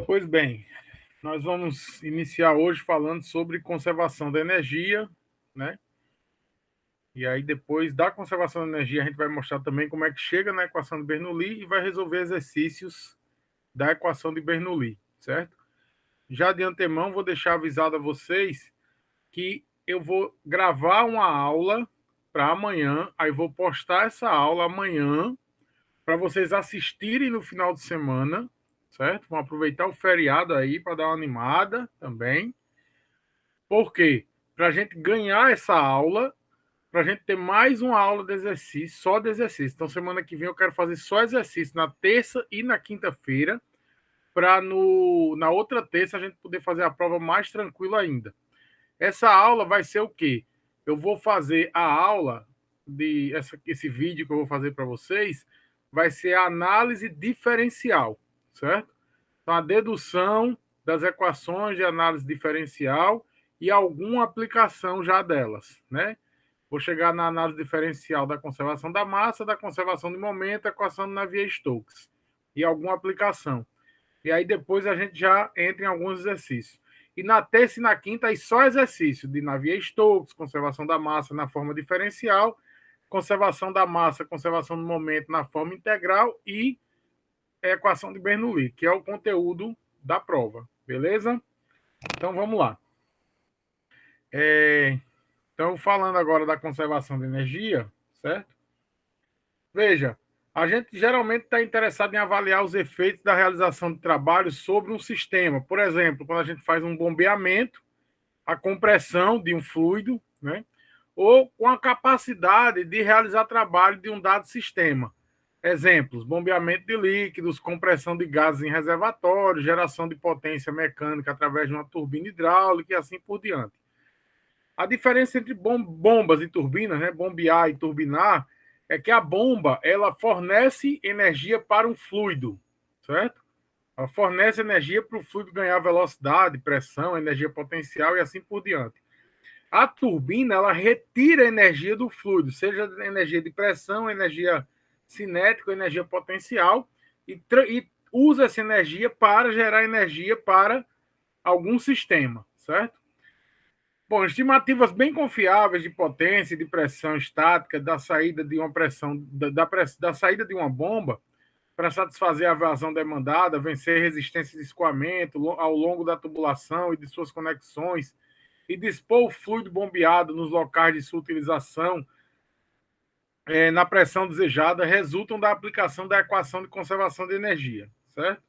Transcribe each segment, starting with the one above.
Pois bem, nós vamos iniciar hoje falando sobre conservação da energia, né? E aí, depois da conservação da energia, a gente vai mostrar também como é que chega na equação de Bernoulli e vai resolver exercícios da equação de Bernoulli, certo? Já de antemão, vou deixar avisado a vocês que eu vou gravar uma aula para amanhã, aí vou postar essa aula amanhã para vocês assistirem no final de semana, certo? Vão aproveitar o feriado aí para dar uma animada também. Por quê? Para a gente ganhar essa aula, para a gente ter mais uma aula de exercício, só de exercício. Então, semana que vem eu quero fazer só exercício na terça e na quinta-feira, para na outra terça a gente poder fazer a prova mais tranquilo ainda. Essa aula vai ser o quê? Eu vou fazer a aula esse vídeo que eu vou fazer para vocês, vai ser a análise diferencial, certo? Então, a dedução das equações de análise diferencial e alguma aplicação já delas, né? Vou chegar na análise diferencial da conservação da massa, da conservação de momento, equação de Navier-Stokes e alguma aplicação. E aí depois a gente já entra em alguns exercícios. E na terça e na quinta, aí só exercício de Navier-Stokes, conservação da massa na forma diferencial, conservação da massa, conservação do momento na forma integral e equação de Bernoulli, que é o conteúdo da prova. Beleza? Então vamos lá. Então, falando agora da conservação de energia, certo? Veja, a gente geralmente está interessado em avaliar os efeitos da realização de trabalho sobre um sistema. Por exemplo, quando a gente faz um bombeamento, a compressão de um fluido, né? Ou com a capacidade de realizar trabalho de um dado sistema. Exemplos: bombeamento de líquidos, compressão de gases em reservatório, geração de potência mecânica através de uma turbina hidráulica e assim por diante. A diferença entre bombas e turbinas, né, bombear e turbinar, é que a bomba ela fornece energia para um fluido, certo? Ela fornece energia para o fluido ganhar velocidade, pressão, energia potencial e assim por diante. A turbina ela retira a energia do fluido, seja energia de pressão, energia cinética, energia potencial, e usa essa energia para gerar energia para algum sistema, certo? Bom, estimativas bem confiáveis de potência e de pressão estática da saída de uma pressão da saída de uma bomba para satisfazer a vazão demandada, vencer resistência de escoamento ao longo da tubulação e de suas conexões e dispor o fluido bombeado nos locais de sua utilização na pressão desejada resultam da aplicação da equação de conservação de energia, certo?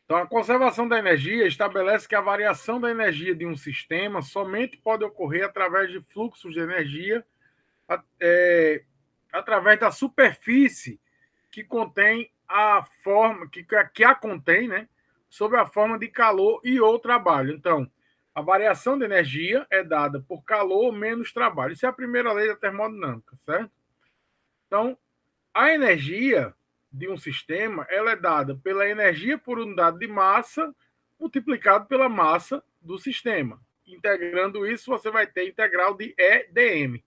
Então, a conservação da energia estabelece que a variação da energia de um sistema somente pode ocorrer através de fluxos de energia através da superfície que contém a forma, que a contém, né? Sob a forma de calor e ou trabalho. Então, a variação de energia é dada por calor menos trabalho. Isso é a primeira lei da termodinâmica, certo? Então, a energia de um sistema ela é dada pela energia por unidade de massa multiplicado pela massa do sistema. Integrando isso, você vai ter integral de EdM.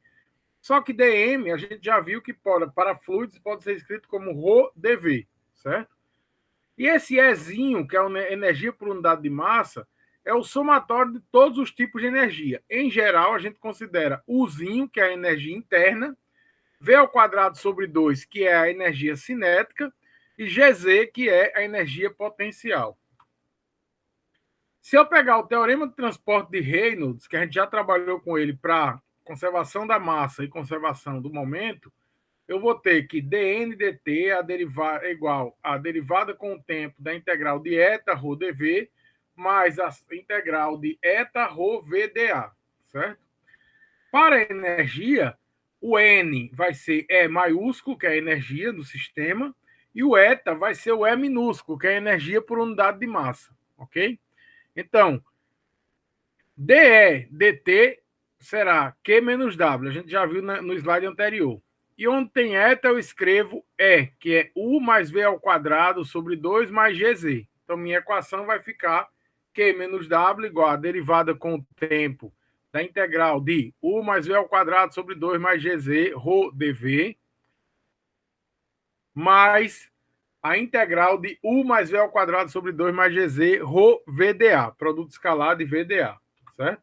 Só que dm, a gente já viu que para fluidos pode ser escrito como ρdV, certo? E esse Ezinho, que é a energia por unidade de massa, é o somatório de todos os tipos de energia. Em geral, a gente considera Uzinho, que é a energia interna, V ao quadrado sobre 2, que é a energia cinética, e GZ, que é a energia potencial. Se eu pegar o teorema de transporte de Reynolds, que a gente já trabalhou com ele para conservação da massa e conservação do momento, eu vou ter que dn dt é igual a derivada com o tempo da integral de eta rho dv mais a integral de eta rho vdA, certo? Para a energia, o N vai ser E maiúsculo, que é a energia do sistema, e o eta vai ser o E minúsculo, que é a energia por unidade de massa, ok? Então, dE dt será Q menos W. A gente já viu no slide anterior. E onde tem eta, eu escrevo E, que é U mais V ao quadrado sobre 2 mais GZ. Então, minha equação vai ficar Q menos W igual a derivada com o tempo da integral de U mais V ao quadrado sobre 2 mais GZ, ρ dV, mais a integral de U mais V ao quadrado sobre 2 mais GZ, Rho VDA, produto escalar de VDA, certo?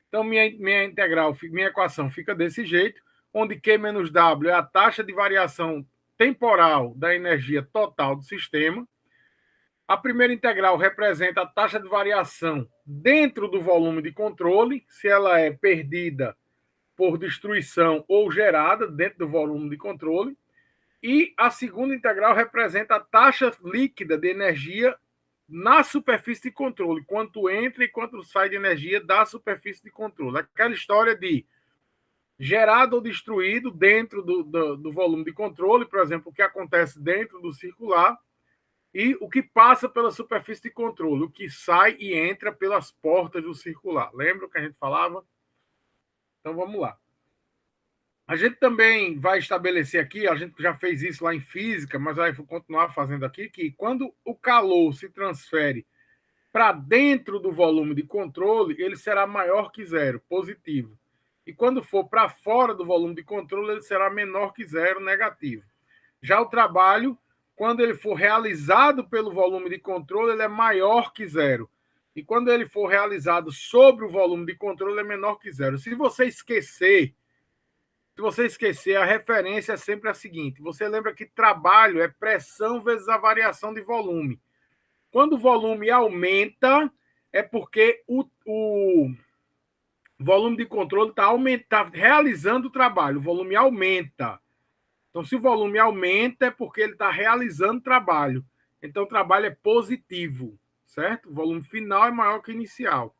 Então, minha integral, minha equação fica desse jeito, onde Q menos W é a taxa de variação temporal da energia total do sistema. A primeira integral representa a taxa de variação dentro do volume de controle, se ela é perdida por destruição ou gerada dentro do volume de controle. E a segunda integral representa a taxa líquida de energia na superfície de controle, quanto entra e quanto sai de energia da superfície de controle. Aquela história de gerado ou destruído dentro do volume de controle, por exemplo, o que acontece dentro do circular, e o que passa pela superfície de controle, o que sai e entra pelas portas do circular. Lembra o que a gente falava? Então vamos lá. A gente também vai estabelecer aqui, a gente já fez isso lá em física, mas vai continuar fazendo aqui, que quando o calor se transfere para dentro do volume de controle, ele será maior que zero, positivo. E quando for para fora do volume de controle, ele será menor que zero, negativo. Já o trabalho, quando ele for realizado pelo volume de controle, ele é maior que zero. E quando ele for realizado sobre o volume de controle, ele é menor que zero. Se você esquecer, a referência é sempre a seguinte. Você lembra que trabalho é pressão vezes a variação de volume. Quando o volume aumenta, é porque o volume de controle está realizando o trabalho. O volume aumenta. Então, se o volume aumenta, é porque ele está realizando o trabalho. Então, o trabalho é positivo, certo? O volume final é maior que o inicial.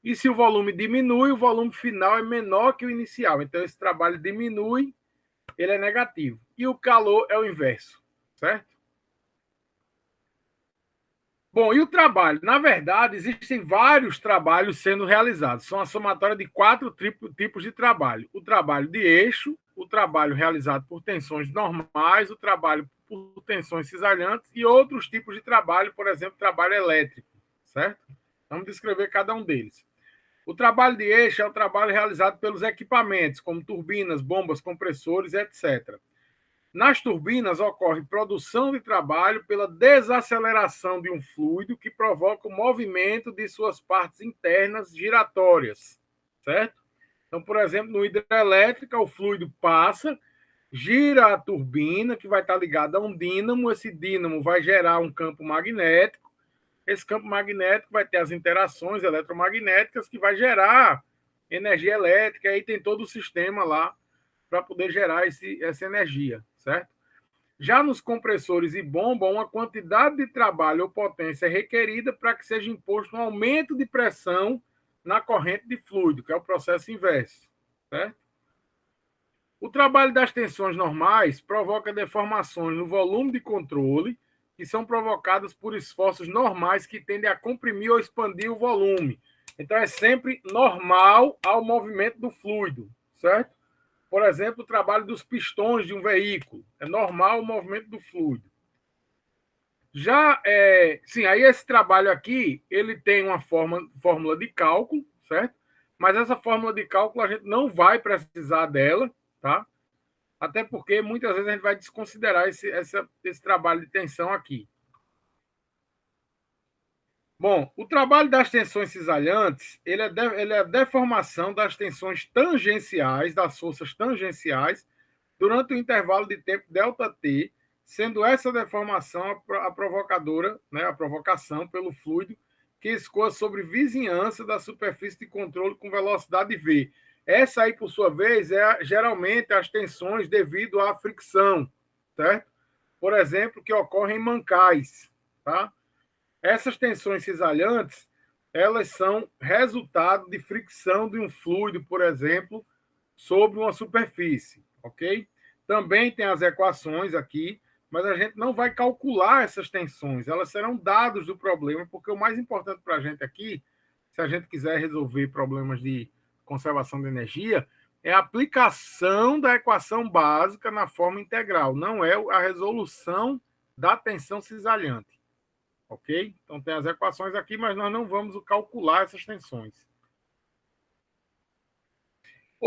E se o volume diminui, o volume final é menor que o inicial. Então, esse trabalho diminui, ele é negativo. E o calor é o inverso, certo? Bom, e o trabalho? Na verdade, existem vários trabalhos sendo realizados. São a somatória de 4 tipos de trabalho. O trabalho de eixo, o trabalho realizado por tensões normais, o trabalho por tensões cisalhantes e outros tipos de trabalho, por exemplo, trabalho elétrico, certo? Vamos descrever cada um deles. O trabalho de eixo é o trabalho realizado pelos equipamentos, como turbinas, bombas, compressores, etc. Nas turbinas ocorre produção de trabalho pela desaceleração de um fluido que provoca o movimento de suas partes internas giratórias, certo? Então, por exemplo, no hidrelétrica, o fluido passa, gira a turbina, que vai estar ligada a um dínamo, esse dínamo vai gerar um campo magnético, esse campo magnético vai ter as interações eletromagnéticas que vai gerar energia elétrica, e aí tem todo o sistema lá para poder gerar essa energia, certo? Já nos compressores e bomba, uma quantidade de trabalho ou potência é requerida para que seja imposto um aumento de pressão na corrente de fluido, que é o processo inverso, certo? O trabalho das tensões normais provoca deformações no volume de controle, que são provocadas por esforços normais que tendem a comprimir ou expandir o volume. Então, é sempre normal ao movimento do fluido, certo? Por exemplo, o trabalho dos pistões de um veículo. É normal o movimento do fluido. Sim, aí esse trabalho aqui, ele tem uma fórmula de cálculo, certo? Mas essa fórmula de cálculo a gente não vai precisar dela, tá? Até porque muitas vezes a gente vai desconsiderar esse trabalho de tensão aqui. Bom, o trabalho das tensões cisalhantes, ele é a deformação das tensões tangenciais, das forças tangenciais, durante o intervalo de tempo ΔT, sendo essa deformação a provocadora, né, a provocação pelo fluido que escoa sobre vizinhança da superfície de controle com velocidade V. Essa aí, por sua vez, geralmente as tensões devido à fricção, certo? Por exemplo, que ocorrem em mancais, tá? Essas tensões cisalhantes, elas são resultado de fricção de um fluido, por exemplo, sobre uma superfície, ok? Também tem as equações aqui, mas a gente não vai calcular essas tensões, elas serão dados do problema, porque o mais importante para a gente aqui, se a gente quiser resolver problemas de conservação de energia, é a aplicação da equação básica na forma integral, não é a resolução da tensão cisalhante. Ok? Então, tem as equações aqui, mas nós não vamos calcular essas tensões.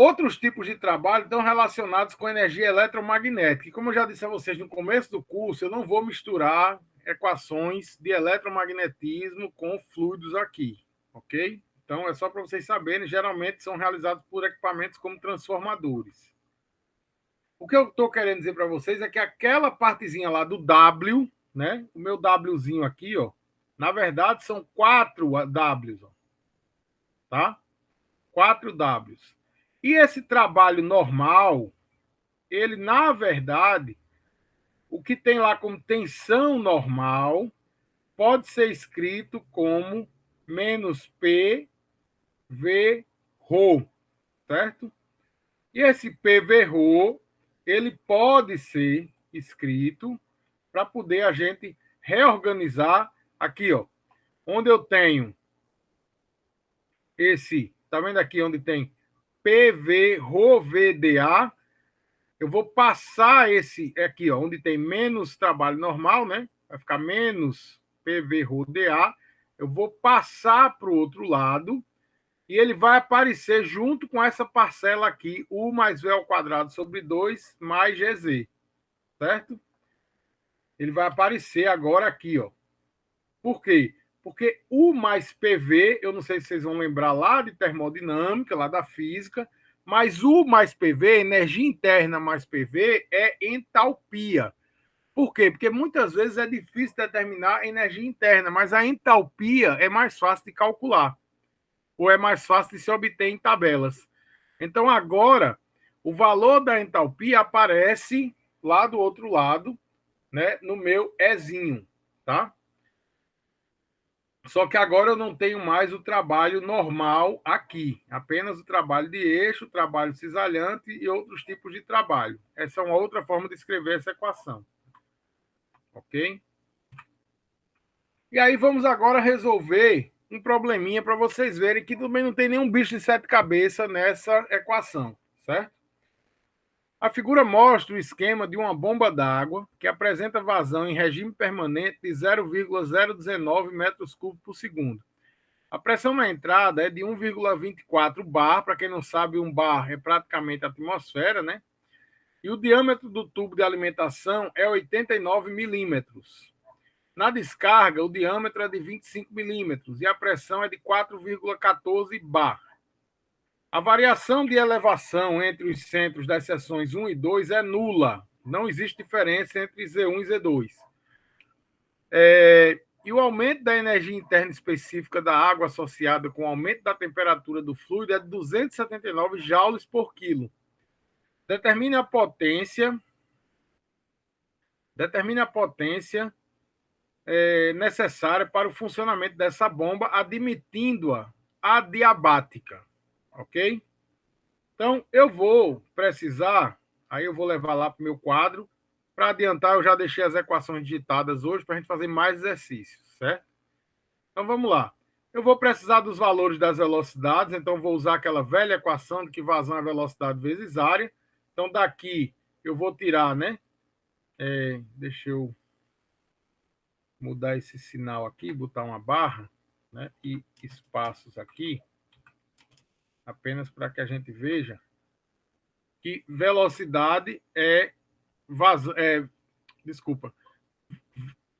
Outros tipos de trabalho estão relacionados com energia eletromagnética. E como eu já disse a vocês no começo do curso, eu não vou misturar equações de eletromagnetismo com fluidos aqui, ok? Então, é só para vocês saberem, geralmente são realizados por equipamentos como transformadores. O que eu estou querendo dizer para vocês é que aquela partezinha lá do W, né? O meu Wzinho aqui, ó, na verdade são 4 Ws, ó, tá? 4 Ws. E esse trabalho normal, ele, na verdade, o que tem lá como tensão normal, pode ser escrito como menos P V ρ, certo? E esse PV ρ, ele pode ser escrito para poder a gente reorganizar aqui, ó, onde eu tenho esse, tá vendo aqui onde tem PV ρ VDA, eu vou passar esse aqui, ó, onde tem menos trabalho normal, né? Vai ficar menos PV ρ DA, eu vou passar para o outro lado e ele vai aparecer junto com essa parcela aqui, U mais V ao quadrado sobre 2 mais GZ, certo? Ele vai aparecer agora aqui, ó. Por quê? Porque U mais PV, eu não sei se vocês vão lembrar lá de termodinâmica, lá da física, mas U mais PV, energia interna mais PV, é entalpia. Por quê? Porque muitas vezes é difícil determinar a energia interna, mas a entalpia é mais fácil de calcular, ou é mais fácil de se obter em tabelas. Então, agora, o valor da entalpia aparece lá do outro lado, né, no meu Ezinho, tá? Só que agora eu não tenho mais o trabalho normal aqui, apenas o trabalho de eixo, trabalho cisalhante e outros tipos de trabalho. Essa é uma outra forma de escrever essa equação. Ok? E aí vamos agora resolver um probleminha para vocês verem que também não tem nenhum bicho de sete cabeças nessa equação, certo? A figura mostra o esquema de uma bomba d'água que apresenta vazão em regime permanente de 0,019 metros cúbicos por segundo. A pressão na entrada é de 1,24 bar, para quem não sabe, um bar é praticamente a atmosfera, né? E o diâmetro do tubo de alimentação é 89 milímetros. Na descarga, o diâmetro é de 25 milímetros e a pressão é de 4,14 bar. A variação de elevação entre os centros das seções 1 e 2 é nula. Não existe diferença entre Z1 e Z2. E o aumento da energia interna específica da água associada com o aumento da temperatura do fluido é de 279 joules por quilo. Determine a potência necessária para o funcionamento dessa bomba, admitindo-a adiabática. Ok? Então, eu vou precisar, aí eu vou levar lá para o meu quadro. Para adiantar, eu já deixei as equações digitadas hoje para a gente fazer mais exercícios, certo? Então, vamos lá. Eu vou precisar dos valores das velocidades, então vou usar aquela velha equação de que vazão é velocidade vezes área. Então, daqui eu vou tirar, né? Deixa eu mudar esse sinal aqui, botar uma barra, né? E espaços aqui, apenas para que a gente veja que velocidade desculpa,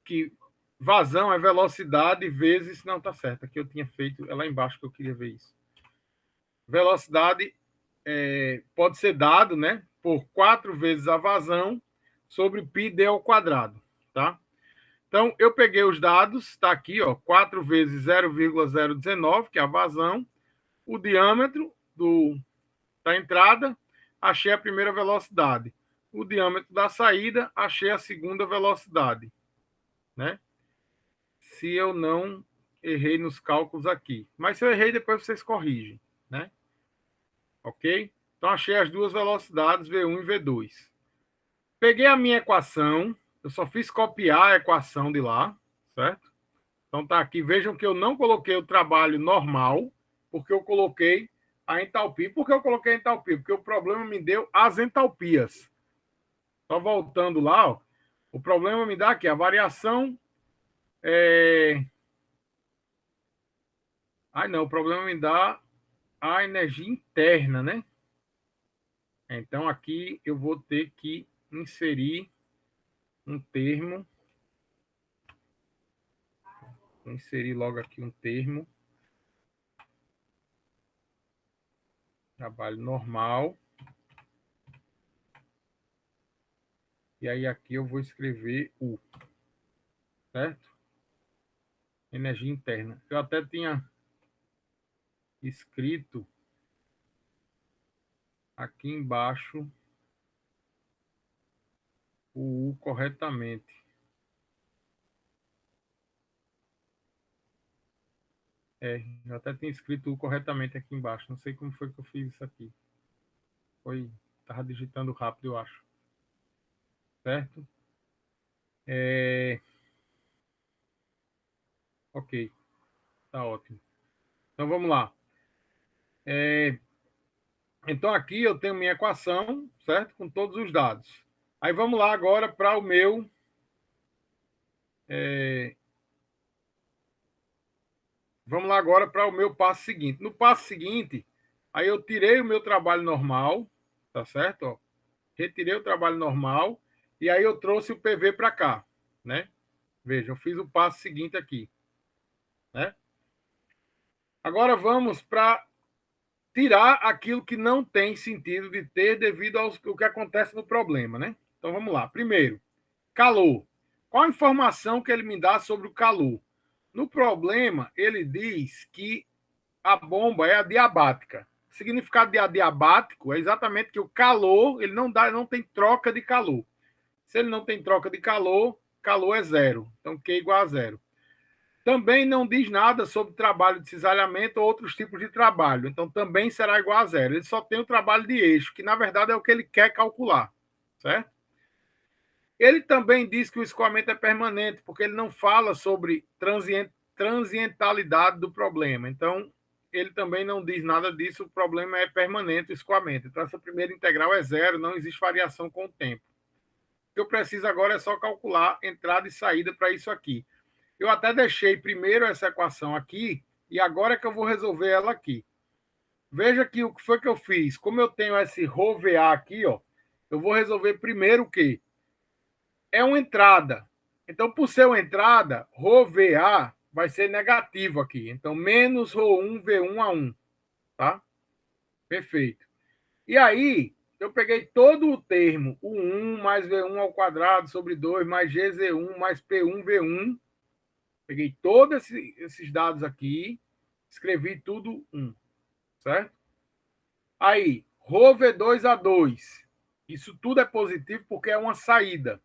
que vazão é velocidade vezes, não, tá certo, aqui eu tinha feito, é lá embaixo que eu queria ver isso. Velocidade pode ser dado, né, por 4 vezes a vazão sobre πd ao quadrado, tá? Então, eu peguei os dados, está aqui, ó, 4 vezes 0,019, que é a vazão, o diâmetro da entrada, achei a primeira velocidade. O diâmetro da saída, achei a segunda velocidade, né? Se eu não errei nos cálculos aqui. Mas se eu errei, depois vocês corrigem, né? Ok? Então, achei as duas velocidades, V1 e V2. Peguei a minha equação, eu só fiz copiar a equação de lá, certo? Então, tá aqui. Vejam que eu não coloquei o trabalho normal, porque eu coloquei a entalpia. Por que eu coloquei a entalpia? Porque o problema me deu as entalpias. Só voltando lá, ó, o problema me dá aqui a variação. Não, o problema me dá a energia interna, né? Então, aqui eu vou ter que inserir um termo. Vou inserir logo aqui um termo. Trabalho normal. E aí aqui eu vou escrever U, certo? Energia interna. Eu até tinha escrito aqui embaixo o U corretamente. Eu até tinha escrito U corretamente aqui embaixo. Não sei como foi que eu fiz isso aqui. Estava digitando rápido, eu acho. Certo? Ok, tá ótimo. Então vamos lá. Então aqui eu tenho minha equação, certo? Com todos os dados. Aí vamos lá agora para o meu. Vamos lá agora para o meu passo seguinte. No passo seguinte, aí eu tirei o meu trabalho normal, tá certo? Ó, retirei o trabalho normal e aí eu trouxe o PV para cá, né? Veja, eu fiz o passo seguinte aqui, né? Agora vamos para tirar aquilo que não tem sentido de ter devido ao que acontece no problema, né? Então vamos lá. Primeiro, calor. Qual a informação que ele me dá sobre o calor? No problema, ele diz que a bomba é adiabática. O significado de adiabático é exatamente que o calor, ele não tem troca de calor. Se ele não tem troca de calor, calor é zero. Então, Q igual a zero. Também não diz nada sobre trabalho de cisalhamento ou outros tipos de trabalho. Então, também será igual a zero. Ele só tem o trabalho de eixo, que na verdade é o que ele quer calcular. Certo? Ele também diz que o escoamento é permanente, porque ele não fala sobre transientalidade do problema. Então, ele também não diz nada disso, o problema é permanente, o escoamento. Então, essa primeira integral é zero, não existe variação com o tempo. O que eu preciso agora é só calcular entrada e saída para isso aqui. Eu até deixei primeiro essa equação aqui, e agora é que eu vou resolver ela aqui. Veja que o que foi que eu fiz. Como eu tenho esse ρVA aqui, ó, eu vou resolver primeiro o quê? É uma entrada. Então, por ser uma entrada, ρVA vai ser negativo aqui. Então, menos ρ1 V1 a 1. Tá? Perfeito. E aí, eu peguei todo o termo, o 1 mais V1 ao quadrado sobre 2 mais GZ1 mais P1 V1. Peguei todos esses dados aqui, escrevi tudo 1. Certo? Aí, ρV2 a 2. Isso tudo é positivo porque é uma saída.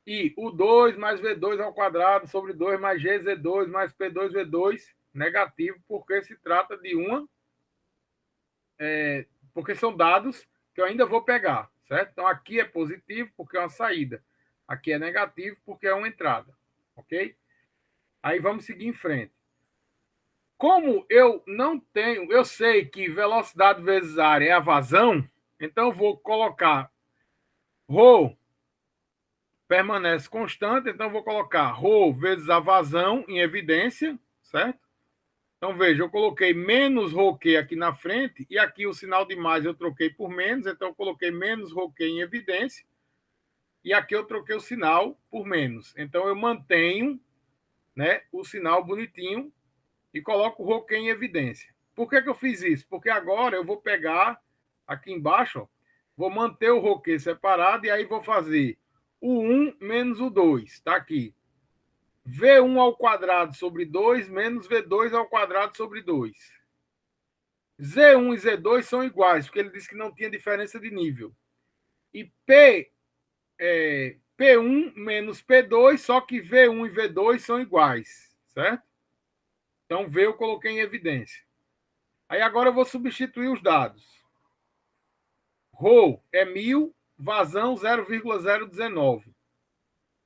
E o 2 mais V2 ao quadrado sobre 2 mais GZ2 mais P2V2 negativo, porque se trata de uma... porque são dados que eu ainda vou pegar, certo? Então, aqui é positivo porque é uma saída. Aqui é negativo porque é uma entrada, ok? Aí vamos seguir em frente. Como eu não tenho... Eu sei que velocidade vezes área é a vazão, então eu vou colocar ρ permanece constante, então vou colocar ρ vezes a vazão em evidência, certo? Então, veja, eu coloquei menos ρQ aqui na frente, e aqui o sinal de mais eu troquei por menos, então eu coloquei menos ρQ em evidência, e aqui eu troquei o sinal por menos. Então, eu mantenho, né, o sinal bonitinho e coloco o ρQ em evidência. Por que eu fiz isso? Porque agora eu vou pegar aqui embaixo, ó, vou manter o ρQ separado, e aí vou fazer o 1 menos o 2, está aqui. V1 ao quadrado sobre 2 menos V2 ao quadrado sobre 2. Z1 e Z2 são iguais, porque ele disse que não tinha diferença de nível. E P1 menos P2, só que V1 e V2 são iguais, certo? Então, V eu coloquei em evidência. Aí agora eu vou substituir os dados. ρ é 1000, vazão 0,019.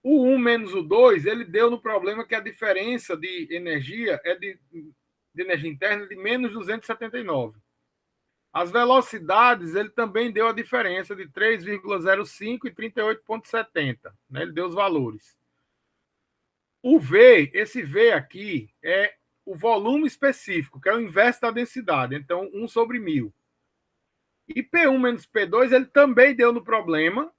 O 1 menos o 2, ele deu no problema que a diferença de energia é de energia interna de menos 279. As velocidades, ele também deu a diferença de 3,05 e 38,70. Né? Ele deu os valores. O V, esse V aqui, é o volume específico, que é o inverso da densidade. Então, 1 sobre 1000. E P1 menos P2, ele também deu no problema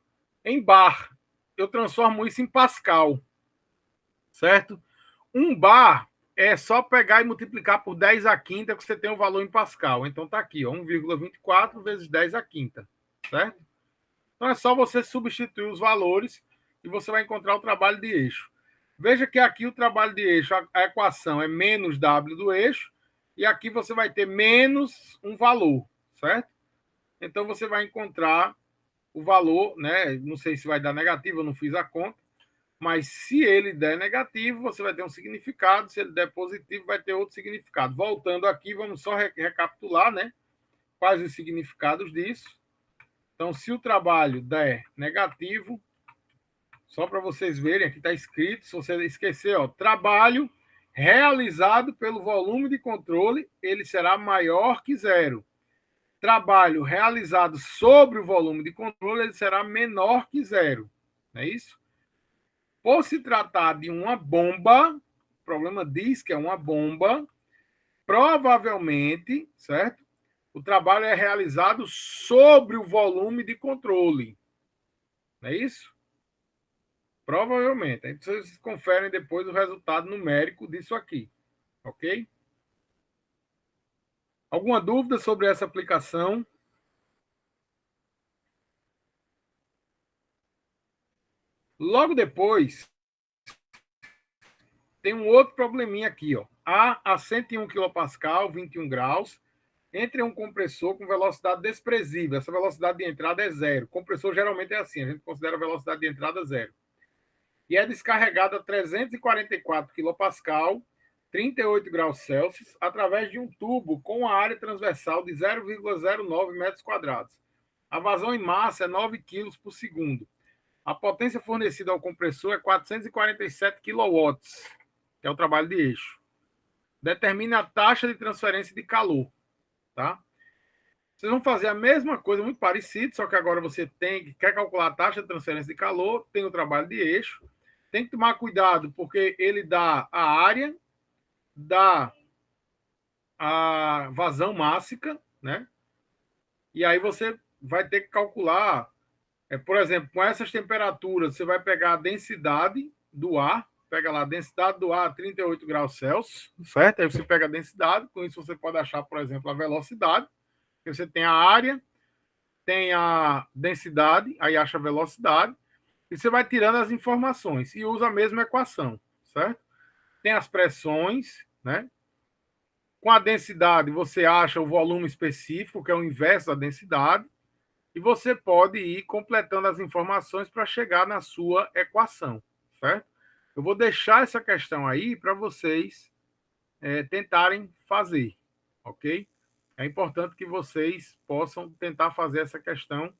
em bar. Eu transformo isso em Pascal, certo? Um bar é só pegar e multiplicar por 10 à quinta que você tem o valor em Pascal. Então tá aqui, ó, 1,24 vezes 10 à quinta, certo? Então é só você substituir os valores e você vai encontrar o trabalho de eixo. Veja que aqui o trabalho de eixo, a equação é menos W do eixo, e aqui você vai ter menos um valor, certo? Então você vai encontrar o valor, né? Não sei se vai dar negativo, eu não fiz a conta, mas se ele der negativo, você vai ter um significado, se ele der positivo, vai ter outro significado. Voltando aqui, vamos só recapitular, né? Quais os significados disso. Então, se o trabalho der negativo, só para vocês verem, aqui está escrito, se você esquecer, ó, trabalho realizado pelo volume de controle, ele será maior que zero. Trabalho realizado sobre o volume de controle, ele será menor que zero. Não é isso? Por se tratar de uma bomba, o problema diz que é uma bomba, provavelmente, certo? O trabalho é realizado sobre o volume de controle. Não é isso? Provavelmente. Aí vocês conferem depois o resultado numérico disso aqui. Ok? Alguma dúvida sobre essa aplicação? Logo depois, tem um outro probleminha aqui, ó. A 101 kPa, 21 graus, entre um compressor com velocidade desprezível. Essa velocidade de entrada é zero. Compressor geralmente é assim, a gente considera a velocidade de entrada zero. E é descarregado a 344 kPa, 38 graus Celsius, através de um tubo com a área transversal de 0,09 metros quadrados. A vazão em massa é 9 kg por segundo. A potência fornecida ao compressor é 447 kW, que é o trabalho de eixo. Determina a taxa de transferência de calor. Tá? Vocês vão fazer a mesma coisa, muito parecido, só que agora você quer calcular a taxa de transferência de calor, tem o trabalho de eixo, tem que tomar cuidado, porque ele dá a área, dá a vazão mássica, né? E aí você vai ter que calcular, por exemplo, com essas temperaturas, você vai pegar a densidade do ar, pega lá a densidade do ar a 38 graus Celsius, certo? Aí você pega a densidade, com isso você pode achar, por exemplo, a velocidade, você tem a área, tem a densidade, aí acha a velocidade, e você vai tirando as informações e usa a mesma equação, certo? Tem as pressões, né? Com a densidade, você acha o volume específico, que é o inverso da densidade, e você pode ir completando as informações para chegar na sua equação, certo? Eu vou deixar essa questão aí para vocês tentarem fazer, ok? É importante que vocês possam tentar fazer essa questão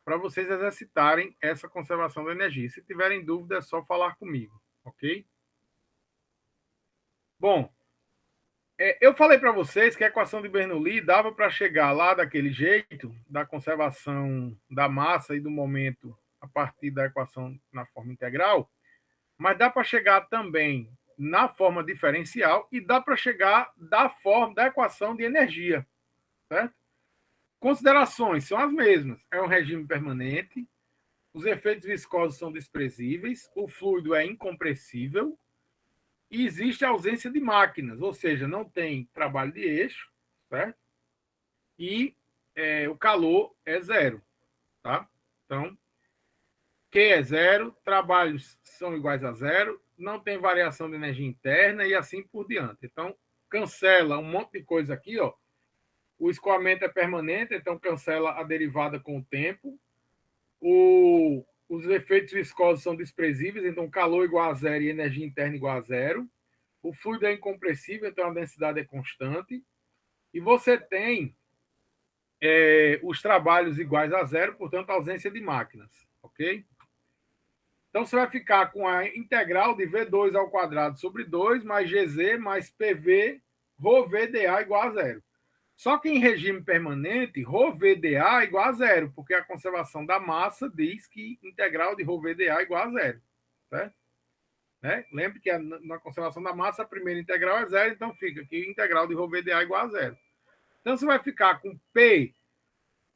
para vocês exercitarem essa conservação da energia. Se tiverem dúvida, é só falar comigo, ok? Bom, eu falei para vocês que a equação de Bernoulli dava para chegar lá daquele jeito, da conservação da massa e do momento a partir da equação na forma integral, mas dá para chegar também na forma diferencial e dá para chegar da forma da equação de energia, certo? Considerações são as mesmas. É um regime permanente, os efeitos viscosos são desprezíveis, o fluido é incompressível e existe ausência de máquinas, ou seja, não tem trabalho de eixo, certo? E o calor é zero, tá? Então, Q é zero, trabalhos são iguais a zero, não tem variação de energia interna e assim por diante. Então, cancela um monte de coisa aqui, ó. O escoamento é permanente, então cancela a derivada com o tempo. Os efeitos viscosos são desprezíveis, então calor igual a zero e energia interna igual a zero. O fluido é incompressível, então a densidade é constante. E você tem os trabalhos iguais a zero, portanto, ausência de máquinas, ok? Então, você vai ficar com a integral de V2 ao quadrado sobre 2 mais GZ mais PV ρ VdA igual a zero. Só que em regime permanente, ρ VdA igual a zero, porque a conservação da massa diz que integral de ρ VdA é igual a zero. Certo? Né? Lembre que na conservação da massa, a primeira integral é zero, então fica que integral de ρ VdA é igual a zero. Então, você vai ficar com P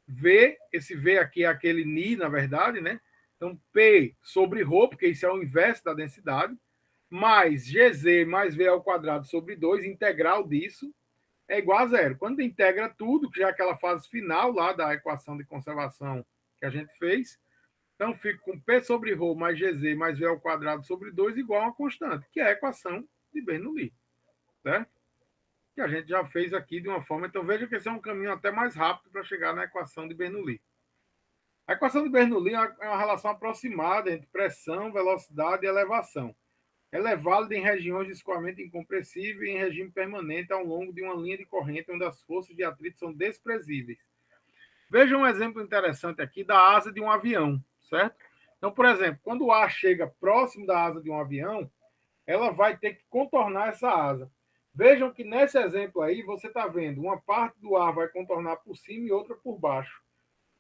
V, esse V aqui é aquele Ni, na verdade, né? Então, P sobre Rho, porque isso é o inverso da densidade, mais GZ mais V ao quadrado sobre 2, integral disso, é igual a zero. Quando integra tudo, que já é aquela fase final lá da equação de conservação que a gente fez, então fica com P sobre Rho mais GZ mais V ao quadrado sobre 2 igual a uma constante, que é a equação de Bernoulli, certo? Que a gente já fez aqui de uma forma. Então veja que esse é um caminho até mais rápido para chegar na equação de Bernoulli. A equação de Bernoulli é uma relação aproximada entre pressão, velocidade e elevação. Ela é válida em regiões de escoamento incompressível e em regime permanente ao longo de uma linha de corrente onde as forças de atrito são desprezíveis. Veja um exemplo interessante aqui da asa de um avião, certo? Então, por exemplo, quando o ar chega próximo da asa de um avião, ela vai ter que contornar essa asa. Vejam que nesse exemplo aí, você está vendo, uma parte do ar vai contornar por cima e outra por baixo.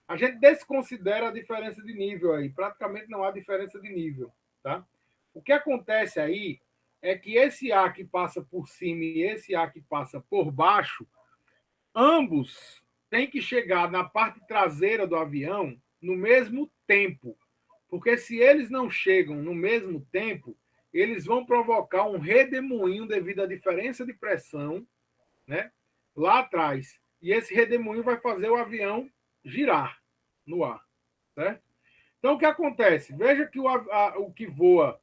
A gente desconsidera a diferença de nível aí, praticamente não há diferença de nível, tá? O que acontece aí é que esse ar que passa por cima e esse ar que passa por baixo, ambos têm que chegar na parte traseira do avião no mesmo tempo. Porque se eles não chegam no mesmo tempo, eles vão provocar um redemoinho devido à diferença de pressão, né, lá atrás. E esse redemoinho vai fazer o avião girar no ar, certo? Então, o que acontece? Veja que o que voa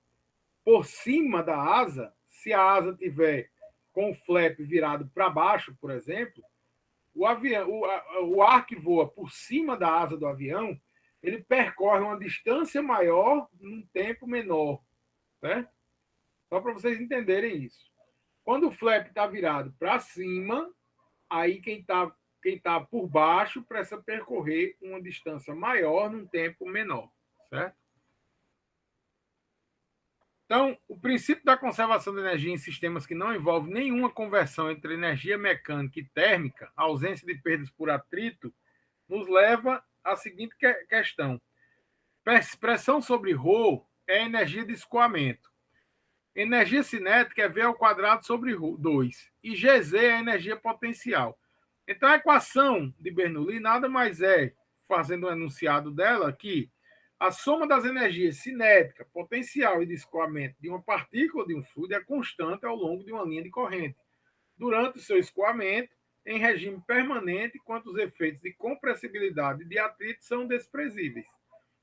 por cima da asa, se a asa tiver com o flap virado para baixo, por exemplo, o ar que voa por cima da asa do avião, ele percorre uma distância maior num tempo menor, certo? Só para vocês entenderem isso. Quando o flap está virado para cima, aí quem tá por baixo precisa percorrer uma distância maior num tempo menor, certo? Então, o princípio da conservação de energia em sistemas que não envolve nenhuma conversão entre energia mecânica e térmica, ausência de perdas por atrito, nos leva à seguinte questão. Pressão sobre ρ é energia de escoamento. Energia cinética é V ao quadrado sobre 2. E Gz é a energia potencial. Então, a equação de Bernoulli nada mais é, fazendo um enunciado dela, que a soma das energias cinética, potencial e de escoamento de uma partícula de um fluido é constante ao longo de uma linha de corrente. Durante o seu escoamento, em regime permanente, quanto os efeitos de compressibilidade e de atrito são desprezíveis.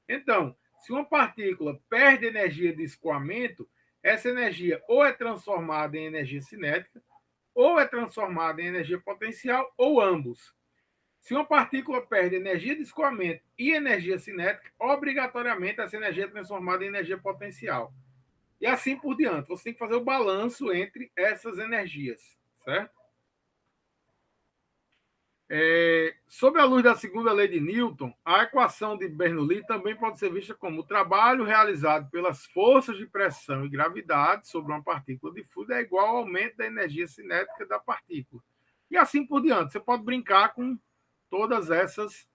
Então, se uma partícula perde energia de escoamento, essa energia ou é transformada em energia cinética, ou é transformada em energia potencial, ou ambos. Se uma partícula perde energia de escoamento e energia cinética, obrigatoriamente essa energia é transformada em energia potencial. E assim por diante. Você tem que fazer o balanço entre essas energias, certo? Sob a luz da segunda lei de Newton, a equação de Bernoulli também pode ser vista como o trabalho realizado pelas forças de pressão e gravidade sobre uma partícula de fluido é igual ao aumento da energia cinética da partícula. E assim por diante. Você pode brincar com todas essas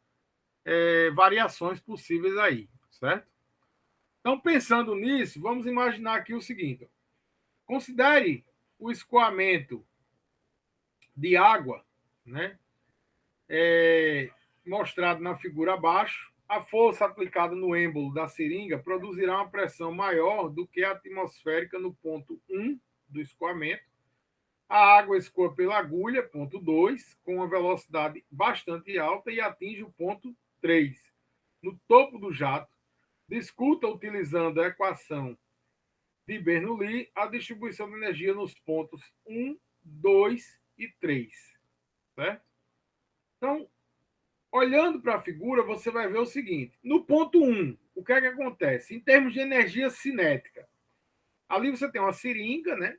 variações possíveis aí, certo? Então, pensando nisso, vamos imaginar aqui o seguinte. Considere o escoamento de água, né? Mostrado na figura abaixo, a força aplicada no êmbolo da seringa produzirá uma pressão maior do que a atmosférica no ponto 1 do escoamento. A água escoa pela agulha, ponto 2, com uma velocidade bastante alta e atinge o ponto 3. No topo do jato, discuta utilizando a equação de Bernoulli a distribuição de energia nos pontos 1, 2 e 3. Certo? Então, olhando para a figura, você vai ver o seguinte: no ponto 1, o que é que acontece? Em termos de energia cinética, ali você tem uma seringa, né?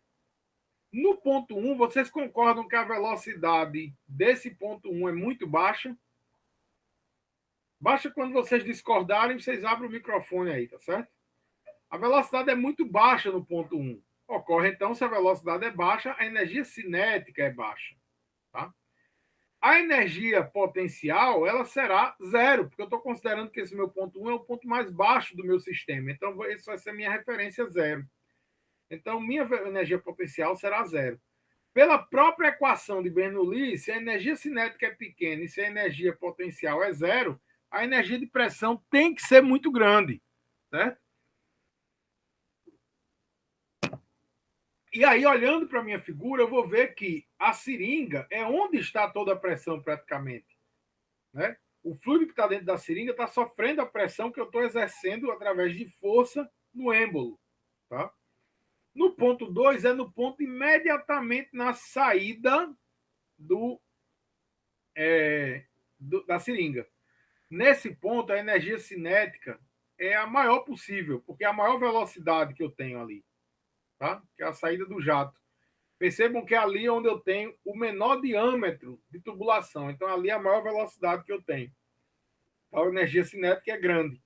No ponto 1, vocês concordam que a velocidade desse ponto 1 é muito baixa? Baixa quando vocês discordarem, vocês abrem o microfone aí, tá certo? A velocidade é muito baixa no ponto 1. Ocorre, então, se a velocidade é baixa, a energia cinética é baixa. Tá? A energia potencial, ela será zero, porque eu estou considerando que esse meu ponto 1 é o ponto mais baixo do meu sistema. Então, isso vai ser minha referência zero. Então, minha energia potencial será zero. Pela própria equação de Bernoulli, se a energia cinética é pequena e se a energia potencial é zero, a energia de pressão tem que ser muito grande, certo? E aí, olhando para a minha figura, eu vou ver que a seringa é onde está toda a pressão praticamente, né? O fluido que está dentro da seringa está sofrendo a pressão que eu estou exercendo através de força no êmbolo, tá? No ponto 2 é no ponto imediatamente na saída do, da seringa. Nesse ponto, a energia cinética é a maior possível, porque é a maior velocidade que eu tenho ali, tá? Que é a saída do jato. Percebam que é ali onde eu tenho o menor diâmetro de tubulação. Então, ali é a maior velocidade que eu tenho. Então, a energia cinética é grande.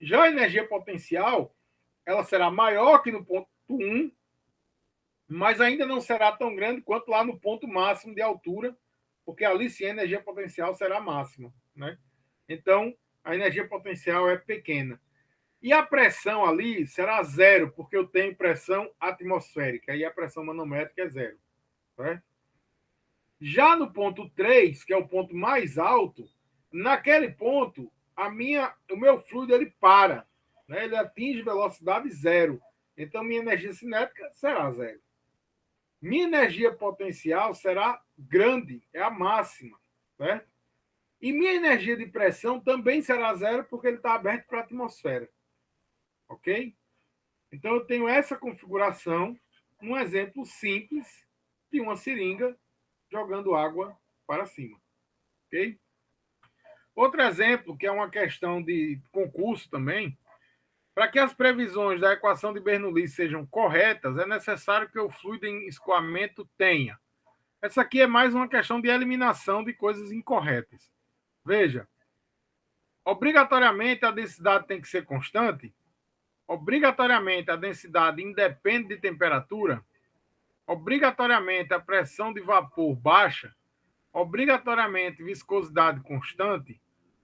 Já a energia potencial, ela será maior que no ponto 1, mas ainda não será tão grande quanto lá no ponto máximo de altura, porque ali sim a energia potencial será máxima, né? Então, a energia potencial é pequena. E a pressão ali será zero, porque eu tenho pressão atmosférica e a pressão manométrica é zero. Certo? Já no ponto 3, que é o ponto mais alto, naquele ponto, o meu fluido ele para, né? Ele atinge velocidade zero. Então, minha energia cinética será zero. Minha energia potencial será grande, é a máxima. Certo? E minha energia de pressão também será zero, porque ele está aberto para a atmosfera. Ok? Então, eu tenho essa configuração, um exemplo simples de uma seringa jogando água para cima. Ok? Outro exemplo, que é uma questão de concurso também, para que as previsões da equação de Bernoulli sejam corretas, é necessário que o fluido em escoamento tenha. Essa aqui é mais uma questão de eliminação de coisas incorretas. Veja, obrigatoriamente a densidade tem que ser constante? Obrigatoriamente a densidade independe de temperatura? Obrigatoriamente a pressão de vapor baixa? Obrigatoriamente viscosidade constante?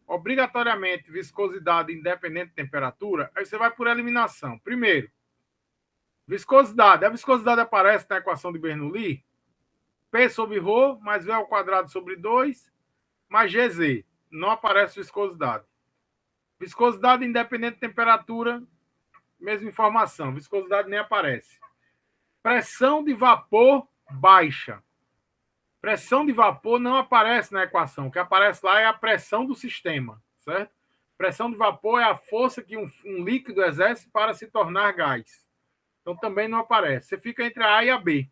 Obrigatoriamente viscosidade independente de temperatura? Aí você vai por eliminação. Primeiro, viscosidade. A viscosidade aparece na equação de Bernoulli? P sobre ρ mais V ao quadrado sobre 2 mais GZ. Não aparece viscosidade. Viscosidade independente de temperatura, mesma informação. Viscosidade nem aparece. Pressão de vapor baixa. Pressão de vapor não aparece na equação. O que aparece lá é a pressão do sistema, certo? Pressão de vapor é a força que um líquido exerce para se tornar gás. Então também não aparece. Você fica entre a A e a B.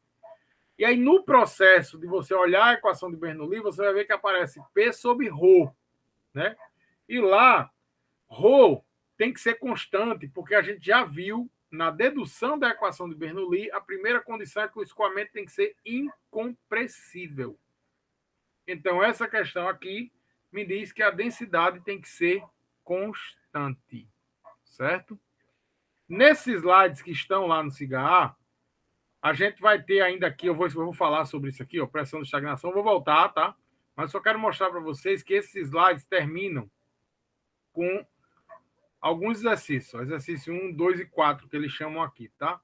E aí, no processo de você olhar a equação de Bernoulli, você vai ver que aparece P sobre ρ, né? E lá, ρ tem que ser constante, porque a gente já viu na dedução da equação de Bernoulli, a primeira condição é que o escoamento tem que ser incompressível. Então, essa questão aqui me diz que a densidade tem que ser constante, certo? Nesses slides que estão lá no CIGA, a gente vai ter ainda aqui, eu vou falar sobre isso aqui, ó, pressão de estagnação, vou voltar, tá? Mas só quero mostrar para vocês que esses slides terminam com alguns exercícios, exercício 1, 2 e 4, que eles chamam aqui, tá?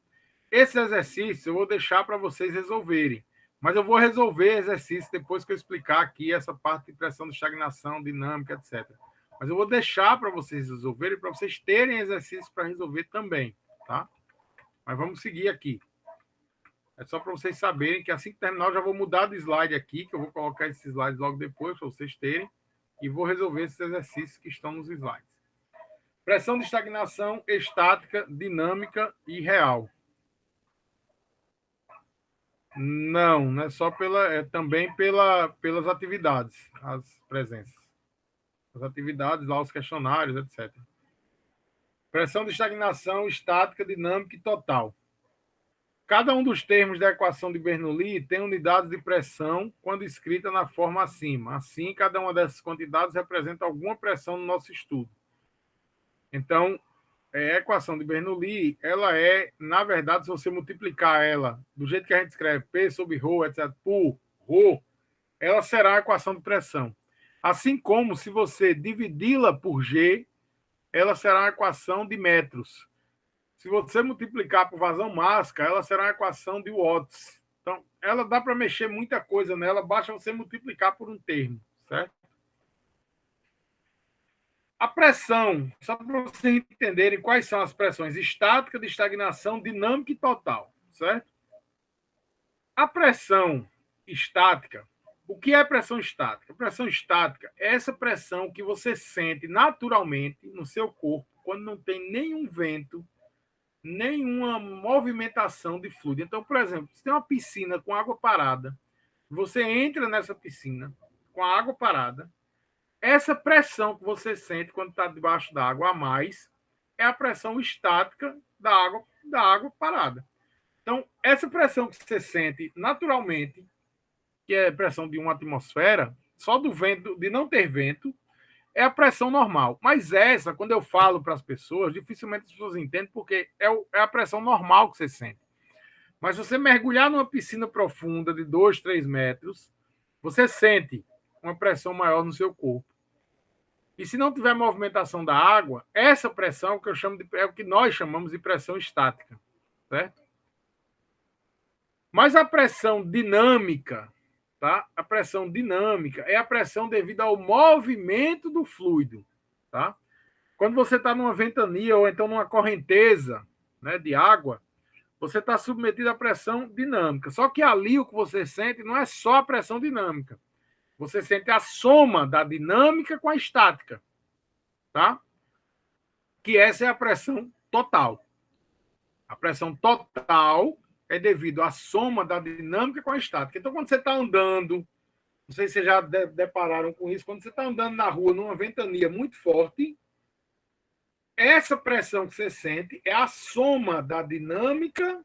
Esse exercício eu vou deixar para vocês resolverem, mas eu vou resolver exercício depois que eu explicar aqui essa parte de pressão de estagnação, dinâmica, etc. Mas eu vou deixar para vocês resolverem, para vocês terem exercícios para resolver também, tá? Mas vamos seguir aqui. É só para vocês saberem que assim que terminar eu já vou mudar de slide aqui, que eu vou colocar esses slides logo depois para vocês terem, e vou resolver esses exercícios que estão nos slides. Pressão de estagnação estática, dinâmica e real. Não, não é só também pelas atividades, as presenças. As atividades, lá os questionários, etc. Pressão de estagnação estática, dinâmica e total. Cada um dos termos da equação de Bernoulli tem unidades de pressão quando escrita na forma acima. Assim, cada uma dessas quantidades representa alguma pressão no nosso estudo. Então, a equação de Bernoulli, ela é, na verdade, se você multiplicar ela do jeito que a gente escreve, P sobre ρ, etc., por ρ, ela será a equação de pressão. Assim como, se você dividi-la por G, ela será a equação de metros. Se você multiplicar por vazão mássica, ela será a equação de watts. Então, ela dá para mexer muita coisa nela, basta você multiplicar por um termo, certo? A pressão, só para vocês entenderem quais são as pressões estática, de estagnação, dinâmica e total, certo? A pressão estática, o que é pressão estática? Pressão estática é essa pressão que você sente naturalmente no seu corpo quando não tem nenhum vento, nenhuma movimentação de fluido. Então, por exemplo, se tem uma piscina com água parada, você entra nessa piscina com a água parada, essa pressão que você sente quando está debaixo da água a mais é a pressão estática da água parada. Então, essa pressão que você sente naturalmente, que é a pressão de uma atmosfera, só do vento, de não ter vento, é a pressão normal. Mas essa, quando eu falo para as pessoas, dificilmente as pessoas entendem, porque é a pressão normal que você sente. Mas se você mergulhar numa piscina profunda de 2, 3 metros, você sente uma pressão maior no seu corpo. E se não tiver movimentação da água, essa pressão que eu chamo é o que nós chamamos de pressão estática, certo? Mas a pressão dinâmica, tá? A pressão dinâmica é a pressão devido ao movimento do fluido, tá? Quando você está numa ventania ou então numa correnteza, né, de água, você está submetido à pressão dinâmica. Só que ali o que você sente não é só a pressão dinâmica. Você sente a soma da dinâmica com a estática, tá? Que essa é a pressão total. A pressão total é devido à soma da dinâmica com a estática. Então, quando você está andando, não sei se vocês já depararam com isso, quando você está andando na rua numa ventania muito forte, essa pressão que você sente é a soma da dinâmica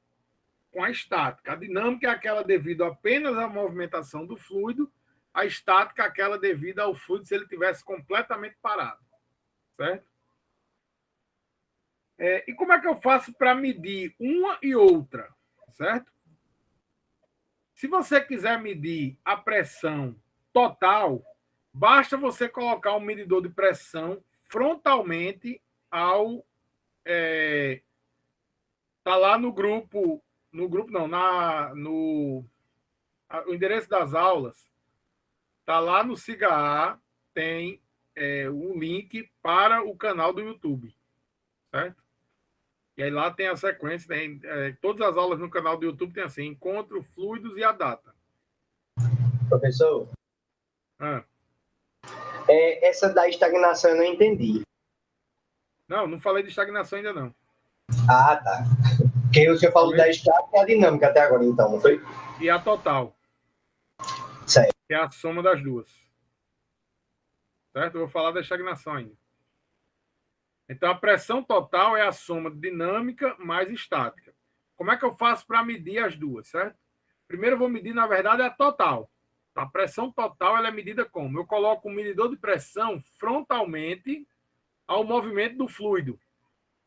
com a estática. A dinâmica é aquela devido apenas à movimentação do fluido, a estática é aquela devido ao fluido se ele tivesse completamente parado, certo? E como é que eu faço para medir uma e outra, certo? Se você quiser medir a pressão total, basta você colocar um medidor de pressão frontalmente ao tá lá no grupo não, o endereço das aulas tá lá no SIGA, tem um link para o canal do YouTube, certo? E aí lá tem a sequência, tem todas as aulas no canal do YouTube tem assim, encontro, fluidos e a data. Professor, Ah. Essa da estagnação eu não entendi. Não falei de estagnação ainda não. Ah, tá. Porque o senhor falou da estática e a dinâmica até agora, então, não foi? E a total. Certo. Que é a soma das duas. Certo? Eu vou falar da estagnação ainda. Então, a pressão total é a soma dinâmica mais estática. Como é que eu faço para medir as duas, certo? Primeiro eu vou medir, na verdade, a total. A pressão total ela é medida como? Eu coloco um medidor de pressão frontalmente ao movimento do fluido.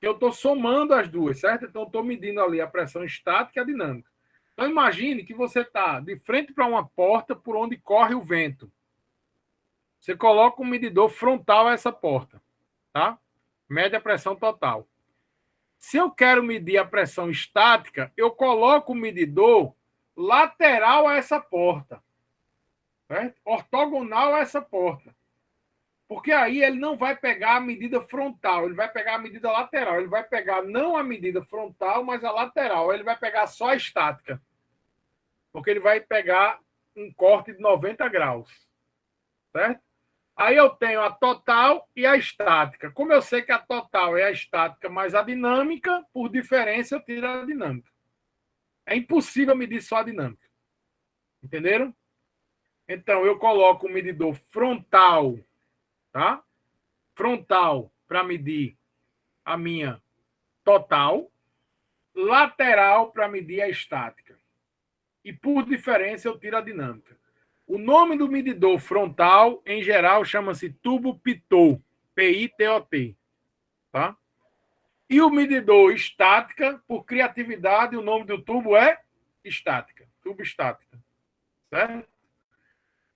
Eu estou somando as duas, certo? Então, eu estou medindo ali a pressão estática e a dinâmica. Então, imagine que você está de frente para uma porta por onde corre o vento. Você coloca um medidor frontal a essa porta, tá? Mede a pressão total. Se eu quero medir a pressão estática, eu coloco o medidor lateral a essa porta, certo? Ortogonal a essa porta. Porque aí ele não vai pegar a medida frontal, ele vai pegar a medida lateral. Ele vai pegar não a medida frontal, mas a lateral. Ele vai pegar só a estática. Porque ele vai pegar um corte de 90 graus, certo? Aí eu tenho a total e a estática. Como eu sei que a total é a estática mais a dinâmica, por diferença eu tiro a dinâmica. É impossível medir só a dinâmica. Entenderam? Então eu coloco o medidor frontal, tá? Frontal para medir a minha total, lateral para medir a estática. E por diferença eu tiro a dinâmica. O nome do medidor frontal, em geral, chama-se tubo Pitot, P-I-T-O-T, tá? E o medidor estática, por criatividade, o nome do tubo é estática, tubo estática, certo?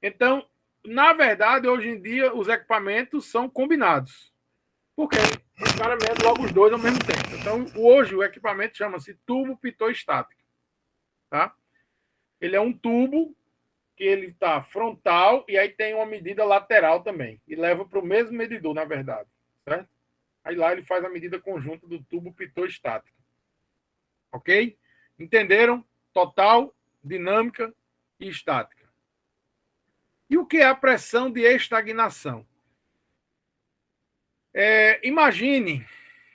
Então, na verdade, hoje em dia, os equipamentos são combinados, porque o cara mede logo os dois ao mesmo tempo. Então, hoje, o equipamento chama-se tubo Pitot estático, tá? Ele é um tubo que ele está frontal e aí tem uma medida lateral também. E leva para o mesmo medidor, na verdade. Certo? Aí lá ele faz a medida conjunta do tubo pitot estático. Ok? Entenderam? Total, dinâmica e estática. E o que é a pressão de estagnação? Imagine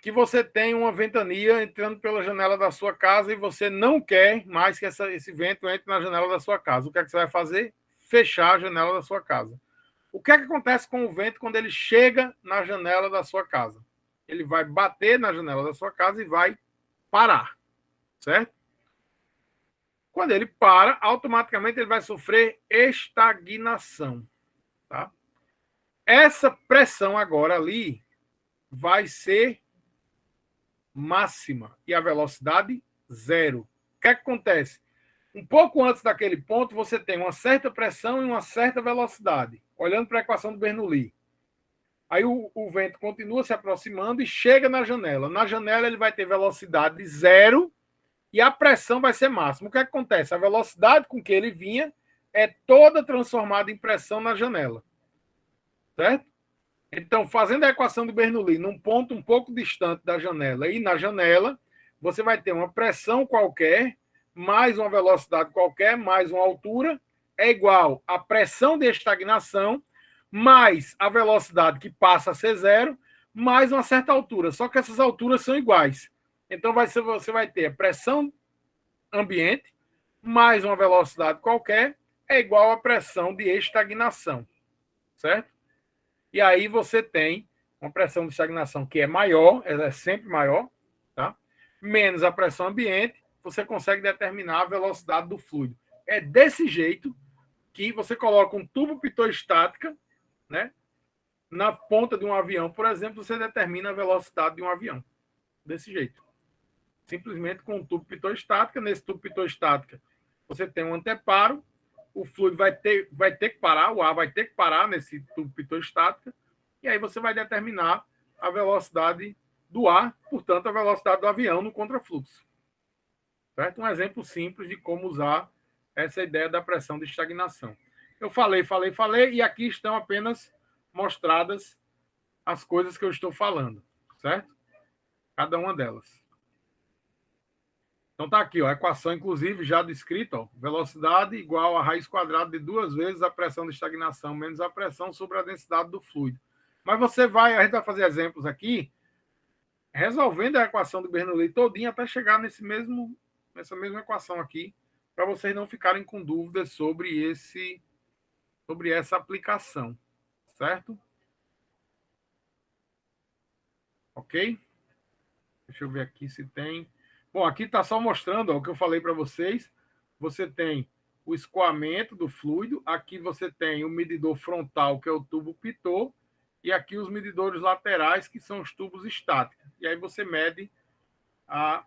que você tem uma ventania entrando pela janela da sua casa e você não quer mais que esse vento entre na janela da sua casa. O que é que você vai fazer? Fechar a janela da sua casa. O que é que acontece com o vento quando ele chega na janela da sua casa? Ele vai bater na janela da sua casa e vai parar, certo? Quando ele para, automaticamente ele vai sofrer estagnação, tá? Essa pressão agora ali vai ser máxima e a velocidade zero. O que é que acontece? Um pouco antes daquele ponto, você tem uma certa pressão e uma certa velocidade. Olhando para a equação do Bernoulli. Aí o vento continua se aproximando e chega na janela. Na janela ele vai ter velocidade zero e a pressão vai ser máxima. O que acontece? A velocidade com que ele vinha é toda transformada em pressão na janela. Certo? Então, fazendo a equação de Bernoulli num ponto um pouco distante da janela e na janela, você vai ter uma pressão qualquer, mais uma velocidade qualquer, mais uma altura, é igual à pressão de estagnação, mais a velocidade que passa a ser zero, mais uma certa altura. Só que essas alturas são iguais. Então, você vai ter a pressão ambiente, mais uma velocidade qualquer, é igual à pressão de estagnação. Certo? E aí você tem uma pressão de estagnação que é maior, ela é sempre maior, tá? Menos a pressão ambiente, você consegue determinar a velocidade do fluido. É desse jeito que você coloca um tubo pitot estática, né? Na ponta de um avião, por exemplo, você determina a velocidade de um avião. Desse jeito. Simplesmente com um tubo pitot estática. Nesse tubo pitot estática, você tem um anteparo, o fluido vai ter que parar, o ar vai ter que parar nesse tubo pitot estática, e aí você vai determinar a velocidade do ar, portanto, a velocidade do avião no contrafluxo. Certo? Um exemplo simples de como usar essa ideia da pressão de estagnação. Eu falei, e aqui estão apenas mostradas as coisas que eu estou falando, certo? Cada uma delas. Então tá aqui, ó, a equação, inclusive, já descrita, ó, velocidade igual a raiz quadrada de 2 vezes a pressão de estagnação menos a pressão sobre a densidade do fluido. Mas a gente vai fazer exemplos aqui, resolvendo a equação do Bernoulli todinha até chegar nessa mesma equação aqui, para vocês não ficarem com dúvidas sobre essa aplicação, certo? Ok? Deixa eu ver aqui se tem. Bom, aqui está só mostrando ó, o que eu falei para vocês. Você tem o escoamento do fluido, aqui você tem o medidor frontal, que é o tubo pitot, e aqui os medidores laterais, que são os tubos estáticos. E aí você mede a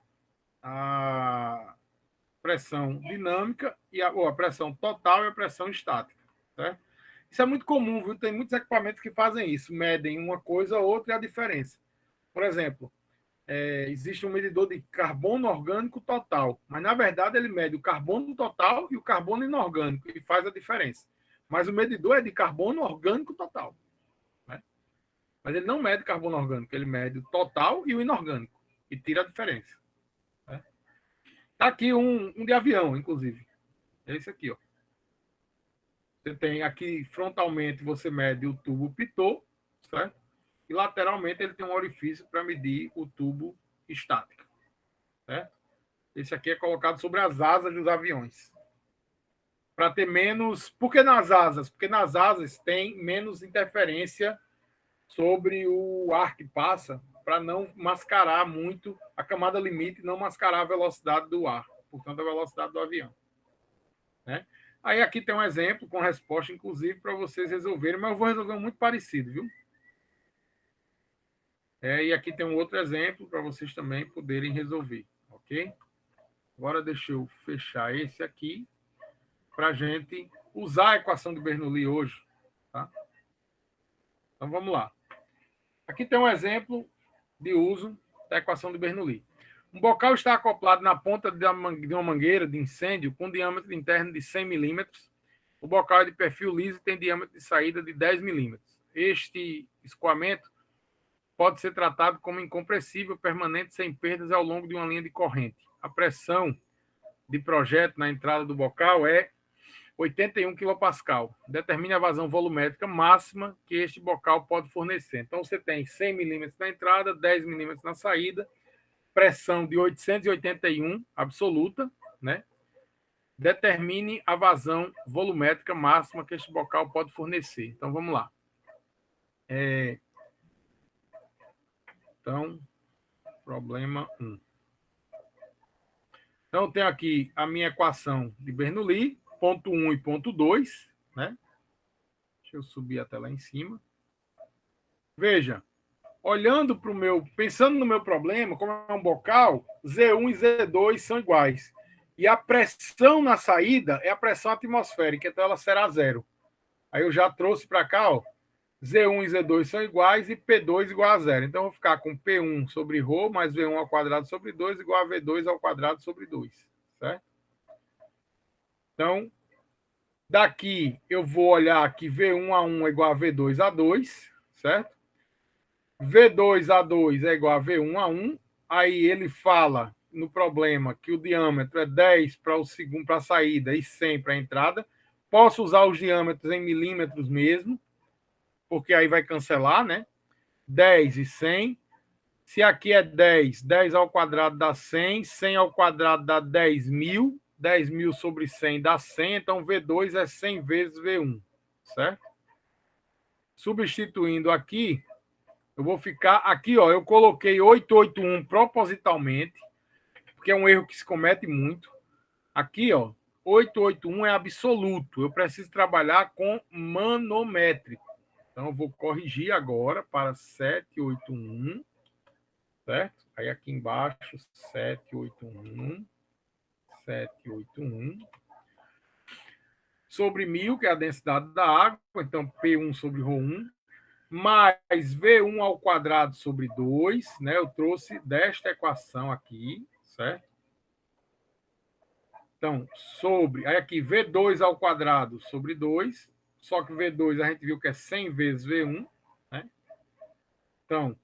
pressão dinâmica, ou a pressão total e a pressão estática. Certo? Isso é muito comum, viu? Tem muitos equipamentos que fazem isso, medem uma coisa ou outra e a diferença. Por exemplo, existe um medidor de carbono orgânico total, mas na verdade ele mede o carbono total e o carbono inorgânico e faz a diferença. Mas o medidor é de carbono orgânico total, né? Mas ele não mede carbono orgânico, ele mede o total e o inorgânico e tira a diferença. Né? Tá aqui um de avião, inclusive. É esse aqui, ó. Você tem aqui frontalmente você mede o tubo pitot, certo? E lateralmente ele tem um orifício para medir o tubo estático, certo? Esse aqui é colocado sobre as asas dos aviões. Para ter menos... Por que nas asas? Porque nas asas tem menos interferência sobre o ar que passa, para não mascarar muito a camada limite, não mascarar a velocidade do ar, portanto, a velocidade do avião. Né? Aí aqui tem um exemplo com resposta, inclusive, para vocês resolverem, mas eu vou resolver um muito parecido, viu? E aqui tem um outro exemplo para vocês também poderem resolver, ok? Agora deixa eu fechar esse aqui para a gente usar a equação de Bernoulli hoje. Tá? Então vamos lá. Aqui tem um exemplo de uso da equação de Bernoulli. Um bocal está acoplado na ponta de uma mangueira de incêndio com diâmetro interno de 100 milímetros. O bocal é de perfil liso e tem diâmetro de saída de 10 milímetros. Este escoamento pode ser tratado como incompressível, permanente, sem perdas ao longo de uma linha de corrente. A pressão de projeto na entrada do bocal é 81 kPa. Determine a vazão volumétrica máxima que este bocal pode fornecer. Então, você tem 100 milímetros na entrada, 10 milímetros na saída, pressão de 881 absoluta, né? Determine a vazão volumétrica máxima que este bocal pode fornecer. Então, vamos lá. Então, problema 1. Então, eu tenho aqui a minha equação de Bernoulli, ponto 1 e ponto 2, né? Deixa eu subir até lá em cima. Veja, olhando para o meu, pensando no meu problema, como é um bocal, Z1 e Z2 são iguais. E a pressão na saída é a pressão atmosférica, então ela será zero. Aí eu já trouxe para cá, ó, Z1 e Z2 são iguais e P2 igual a zero. Então eu vou ficar com P1 sobre ρ mais V1 ao quadrado sobre 2 igual a V2 ao quadrado sobre 2. Certo? Então, daqui eu vou olhar que V1A1 é igual a V2A2, certo? V2A2 é igual a V1A1. Aí ele fala no problema que o diâmetro é 10 para o segundo para a saída e 100 para a entrada. Posso usar os diâmetros em milímetros mesmo, porque aí vai cancelar, né? 10 e 100. Se aqui é 10, 10 ao quadrado dá 100, 100 ao quadrado dá 10.000, 10.000 sobre 100 dá 100, então V2 é 100 vezes V1, certo? Substituindo aqui, eu vou ficar aqui, ó, eu coloquei 881 propositalmente, porque é um erro que se comete muito. Aqui, ó, 881 é absoluto, eu preciso trabalhar com manométrico. Então, eu vou corrigir agora para 781, certo? Aí aqui embaixo, 781, 781. Sobre 1.000, que é a densidade da água, então P1 sobre ρ1, mais V1 ao quadrado sobre 2, né? Eu trouxe desta equação aqui, certo? Então, sobre, aí aqui, V2 ao quadrado sobre 2, só que V2 a gente viu que é 100 vezes V1, né? Então,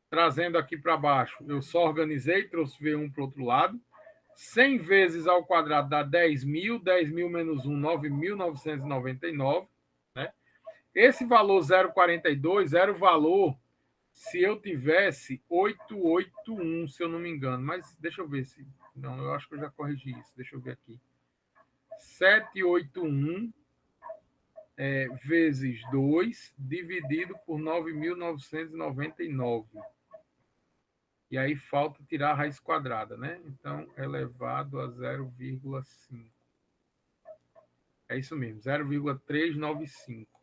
trazendo aqui para baixo, eu só organizei, trouxe V1 para o outro lado. 100 vezes ao quadrado dá 10.000, 10.000 menos 1, 9.999, né? Esse valor 0,42 era o valor se eu tivesse 881, se eu não me engano. Mas deixa eu ver se... Não, eu acho que eu já corrigi isso. Deixa eu ver aqui. 781 vezes 2 dividido por 9.999. E aí falta tirar a raiz quadrada, né? Então, elevado a 0,5. É isso mesmo, 0,395.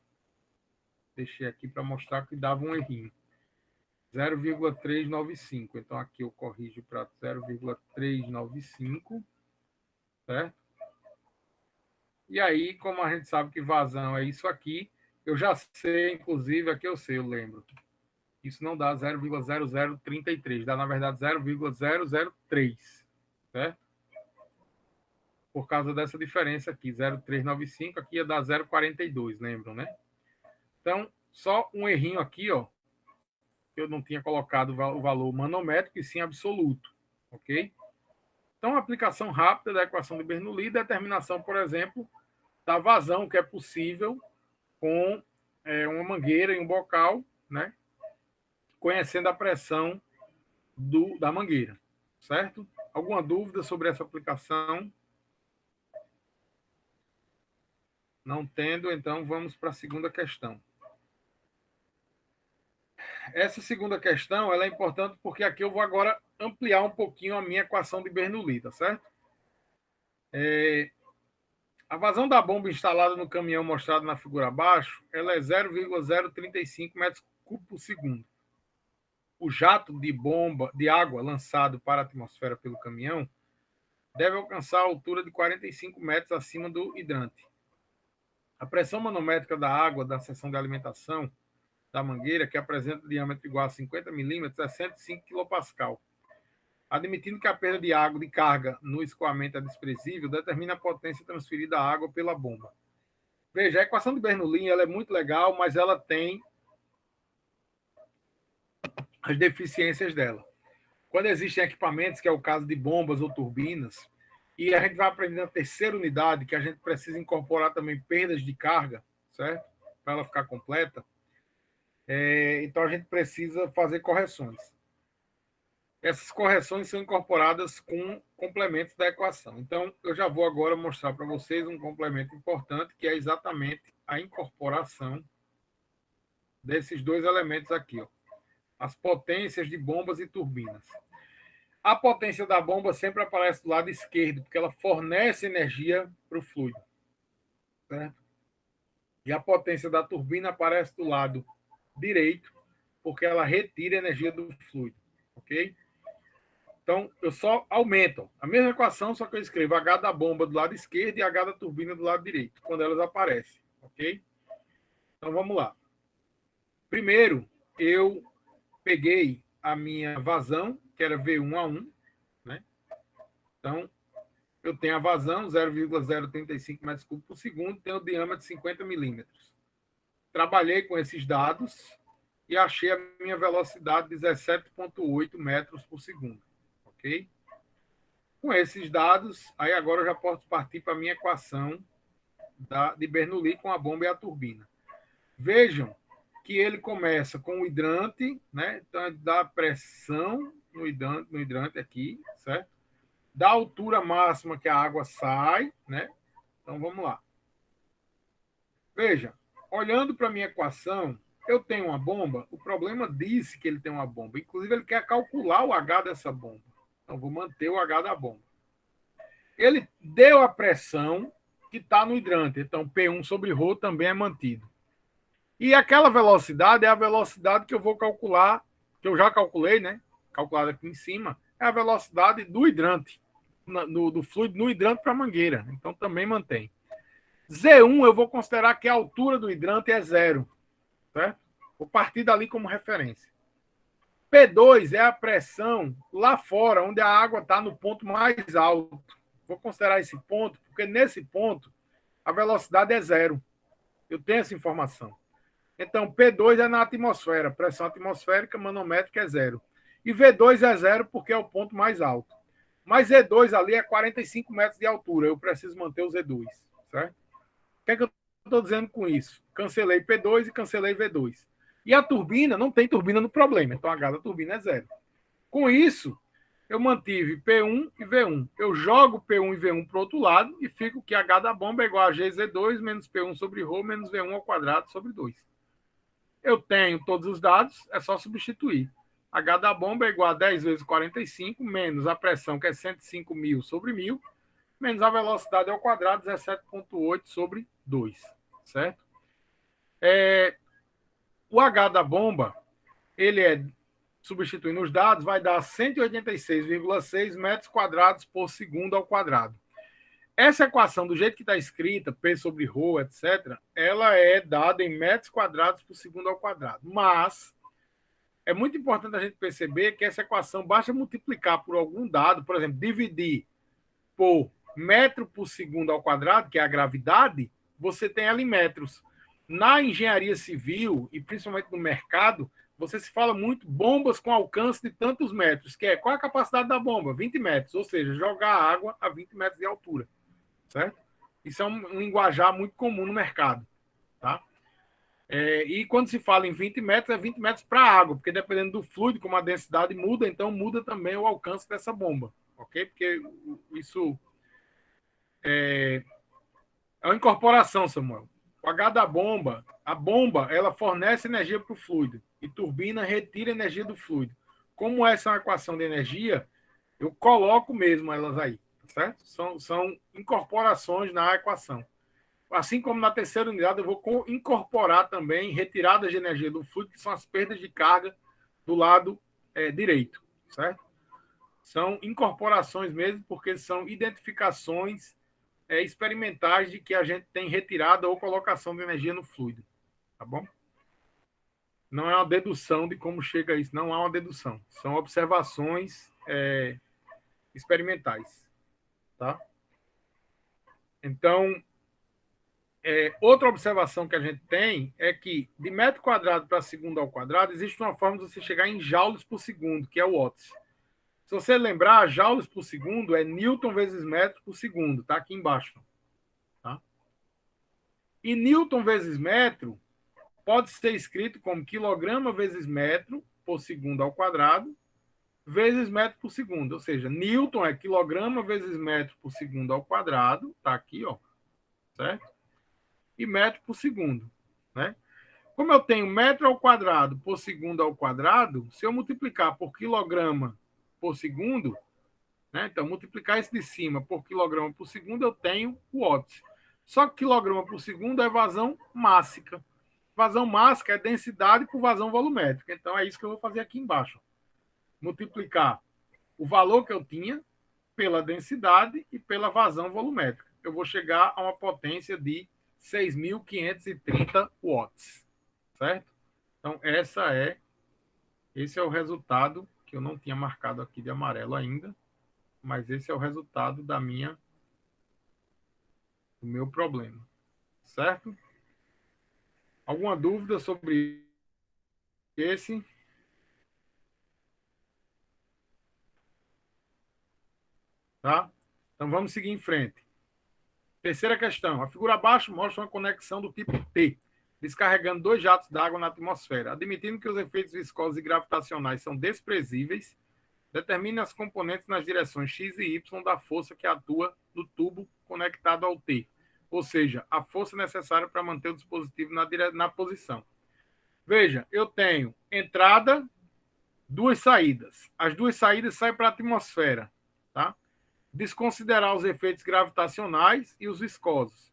Deixei aqui para mostrar que dava um errinho. 0,395. Então, aqui eu corrijo para 0,395, certo? E aí, como a gente sabe que vazão é isso aqui, eu já sei, inclusive, aqui eu sei, eu lembro. Isso não dá 0,0033, dá, na verdade, 0,003, certo? Por causa dessa diferença aqui, 0,395, aqui ia dar 0,42, lembram, né? Então, só um errinho aqui, ó, que eu não tinha colocado o valor manométrico e sim absoluto, ok? Então, aplicação rápida da equação de Bernoulli, determinação, por exemplo, da vazão que é possível com uma mangueira em um bocal, né? Conhecendo a pressão da mangueira, certo? Alguma dúvida sobre essa aplicação? Não tendo, então vamos para a segunda questão. Essa segunda questão ela é importante porque aqui eu vou agora ampliar um pouquinho a minha equação de Bernoulli, tá certo? A vazão da bomba instalada no caminhão mostrado na figura abaixo, ela é 0,035 metros cúbicos por segundo. O jato de bomba de água lançado para a atmosfera pelo caminhão deve alcançar a altura de 45 metros acima do hidrante. A pressão manométrica da água da seção de alimentação da mangueira, que apresenta diâmetro igual a 50 milímetros, é 105 kPa. Admitindo que a perda de água de carga no escoamento é desprezível, determina a potência transferida à água pela bomba. Veja, a equação de Bernoulli ela é muito legal, mas ela tem as deficiências dela. Quando existem equipamentos, que é o caso de bombas ou turbinas, e a gente vai aprender na terceira unidade que a gente precisa incorporar também perdas de carga, certo? Para ela ficar completa. Então a gente precisa fazer correções. Essas correções são incorporadas com complementos da equação. Então, eu já vou agora mostrar para vocês um complemento importante, que é exatamente a incorporação desses dois elementos aqui, ó. As potências de bombas e turbinas. A potência da bomba sempre aparece do lado esquerdo, porque ela fornece energia para o fluido, certo? E a potência da turbina aparece do lado direito, porque ela retira energia do fluido, ok? Então, eu só aumento a mesma equação, só que eu escrevo H da bomba do lado esquerdo e H da turbina do lado direito, quando elas aparecem, ok? Então, vamos lá. Primeiro, eu peguei a minha vazão, que era V1A1, né? Então, eu tenho a vazão, 0,035 metros cúbicos por segundo, tenho o diâmetro de 50 milímetros. Trabalhei com esses dados e achei a minha velocidade de 17,8 metros por segundo. Ok? Com esses dados, aí agora eu já posso partir para a minha equação de Bernoulli com a bomba e a turbina. Vejam que ele começa com o hidrante, né? Então, dá pressão no hidrante aqui, certo? Da altura máxima que a água sai, né? Então, vamos lá. Veja, olhando para a minha equação, eu tenho uma bomba, o problema disse que ele tem uma bomba. Inclusive, ele quer calcular o H dessa bomba. Então, vou manter o H da bomba. Ele deu a pressão que está no hidrante. Então, P1 sobre ρ também é mantido. E aquela velocidade é a velocidade que eu vou calcular, que eu já calculei, né? Calculada aqui em cima, é a velocidade do hidrante, do fluido no hidrante para a mangueira. Então, também mantém. Z1 eu vou considerar que a altura do hidrante é 0. Certo? Vou partir dali como referência. P2 é a pressão lá fora, onde a água está no ponto mais alto. Vou considerar esse ponto, porque nesse ponto a velocidade é 0. Eu tenho essa informação. Então, P2 é na atmosfera, pressão atmosférica manométrica é 0. E V2 é 0 porque é o ponto mais alto. Mas Z2 ali é 45 metros de altura. Eu preciso manter o Z2. Certo? O que é que eu estou dizendo com isso? Cancelei P2 e cancelei V2. E a turbina, não tem turbina no problema. Então, a H da turbina é 0. Com isso, eu mantive P1 e V1. Eu jogo P1 e V1 para o outro lado e fico que H da bomba é igual a GZ2 menos P1 sobre ρ menos V1 ao quadrado sobre 2. Eu tenho todos os dados, é só substituir. H da bomba é igual a 10 vezes 45, menos a pressão, que é 105 mil sobre 1000, menos a velocidade ao quadrado, 17,8 sobre 2. Certo? O H da bomba, ele é, substituindo os dados, vai dar 186,6 metros quadrados por segundo ao quadrado. Essa equação, do jeito que está escrita, P sobre ρ, etc., ela é dada em metros quadrados por segundo ao quadrado. Mas é muito importante a gente perceber que essa equação basta multiplicar por algum dado, por exemplo, dividir por metro por segundo ao quadrado, que é a gravidade, você tem ela em metros. Na engenharia civil, e principalmente no mercado, você se fala muito bombas com alcance de tantos metros, que é qual a capacidade da bomba? 20 metros, ou seja, jogar água a 20 metros de altura. Certo? Isso é um linguajar muito comum no mercado. Tá? E quando se fala em 20 metros, é 20 metros para a água, porque dependendo do fluido, como a densidade muda, então muda também o alcance dessa bomba. Ok? Porque isso é uma incorporação, Samuel. O H da bomba, a bomba, ela fornece energia para o fluido e turbina retira energia do fluido. Como essa é uma equação de energia, eu coloco mesmo elas aí, certo? São incorporações na equação. Assim como na terceira unidade, eu vou incorporar também retiradas de energia do fluido, que são as perdas de carga do lado direito, certo? São incorporações mesmo, porque são identificações experimentais de que a gente tem retirada ou colocação de energia no fluido, tá bom? Não é uma dedução de como chega a isso, não há uma dedução. São observações experimentais. Tá? Então, outra observação que a gente tem é que de metro quadrado para segundo ao quadrado existe uma forma de você chegar em joules por segundo, que é o watts. Se você lembrar, joules por segundo é Newton vezes metro por segundo, tá aqui embaixo. Tá? E Newton vezes metro pode ser escrito como quilograma vezes metro por segundo ao quadrado vezes metro por segundo. Ou seja, Newton é quilograma vezes metro por segundo ao quadrado, tá aqui, ó, certo? E metro por segundo, né? Como eu tenho metro ao quadrado por segundo ao quadrado, se eu multiplicar por quilograma por segundo, né? Então, multiplicar esse de cima por quilograma por segundo, eu tenho watts. Só que quilograma por segundo é vazão mássica. Vazão mássica é densidade por vazão volumétrica. Então, é isso que eu vou fazer aqui embaixo. Multiplicar o valor que eu tinha pela densidade e pela vazão volumétrica. Eu vou chegar a uma potência de 6.530 watts. Certo? Então, esse é o resultado, que eu não tinha marcado aqui de amarelo ainda, mas esse é o resultado do meu problema. Certo? Alguma dúvida sobre esse? Tá? Então, vamos seguir em frente. Terceira questão. A figura abaixo mostra uma conexão do tipo T, descarregando 2 jatos d'água na atmosfera. Admitindo que os efeitos viscosos e gravitacionais são desprezíveis, determine as componentes nas direções x e y da força que atua no tubo conectado ao T, ou seja, a força necessária para manter o dispositivo na posição. Veja, eu tenho entrada, 2 saídas. As 2 saídas saem para a atmosfera. Tá? Desconsiderar os efeitos gravitacionais e os viscosos.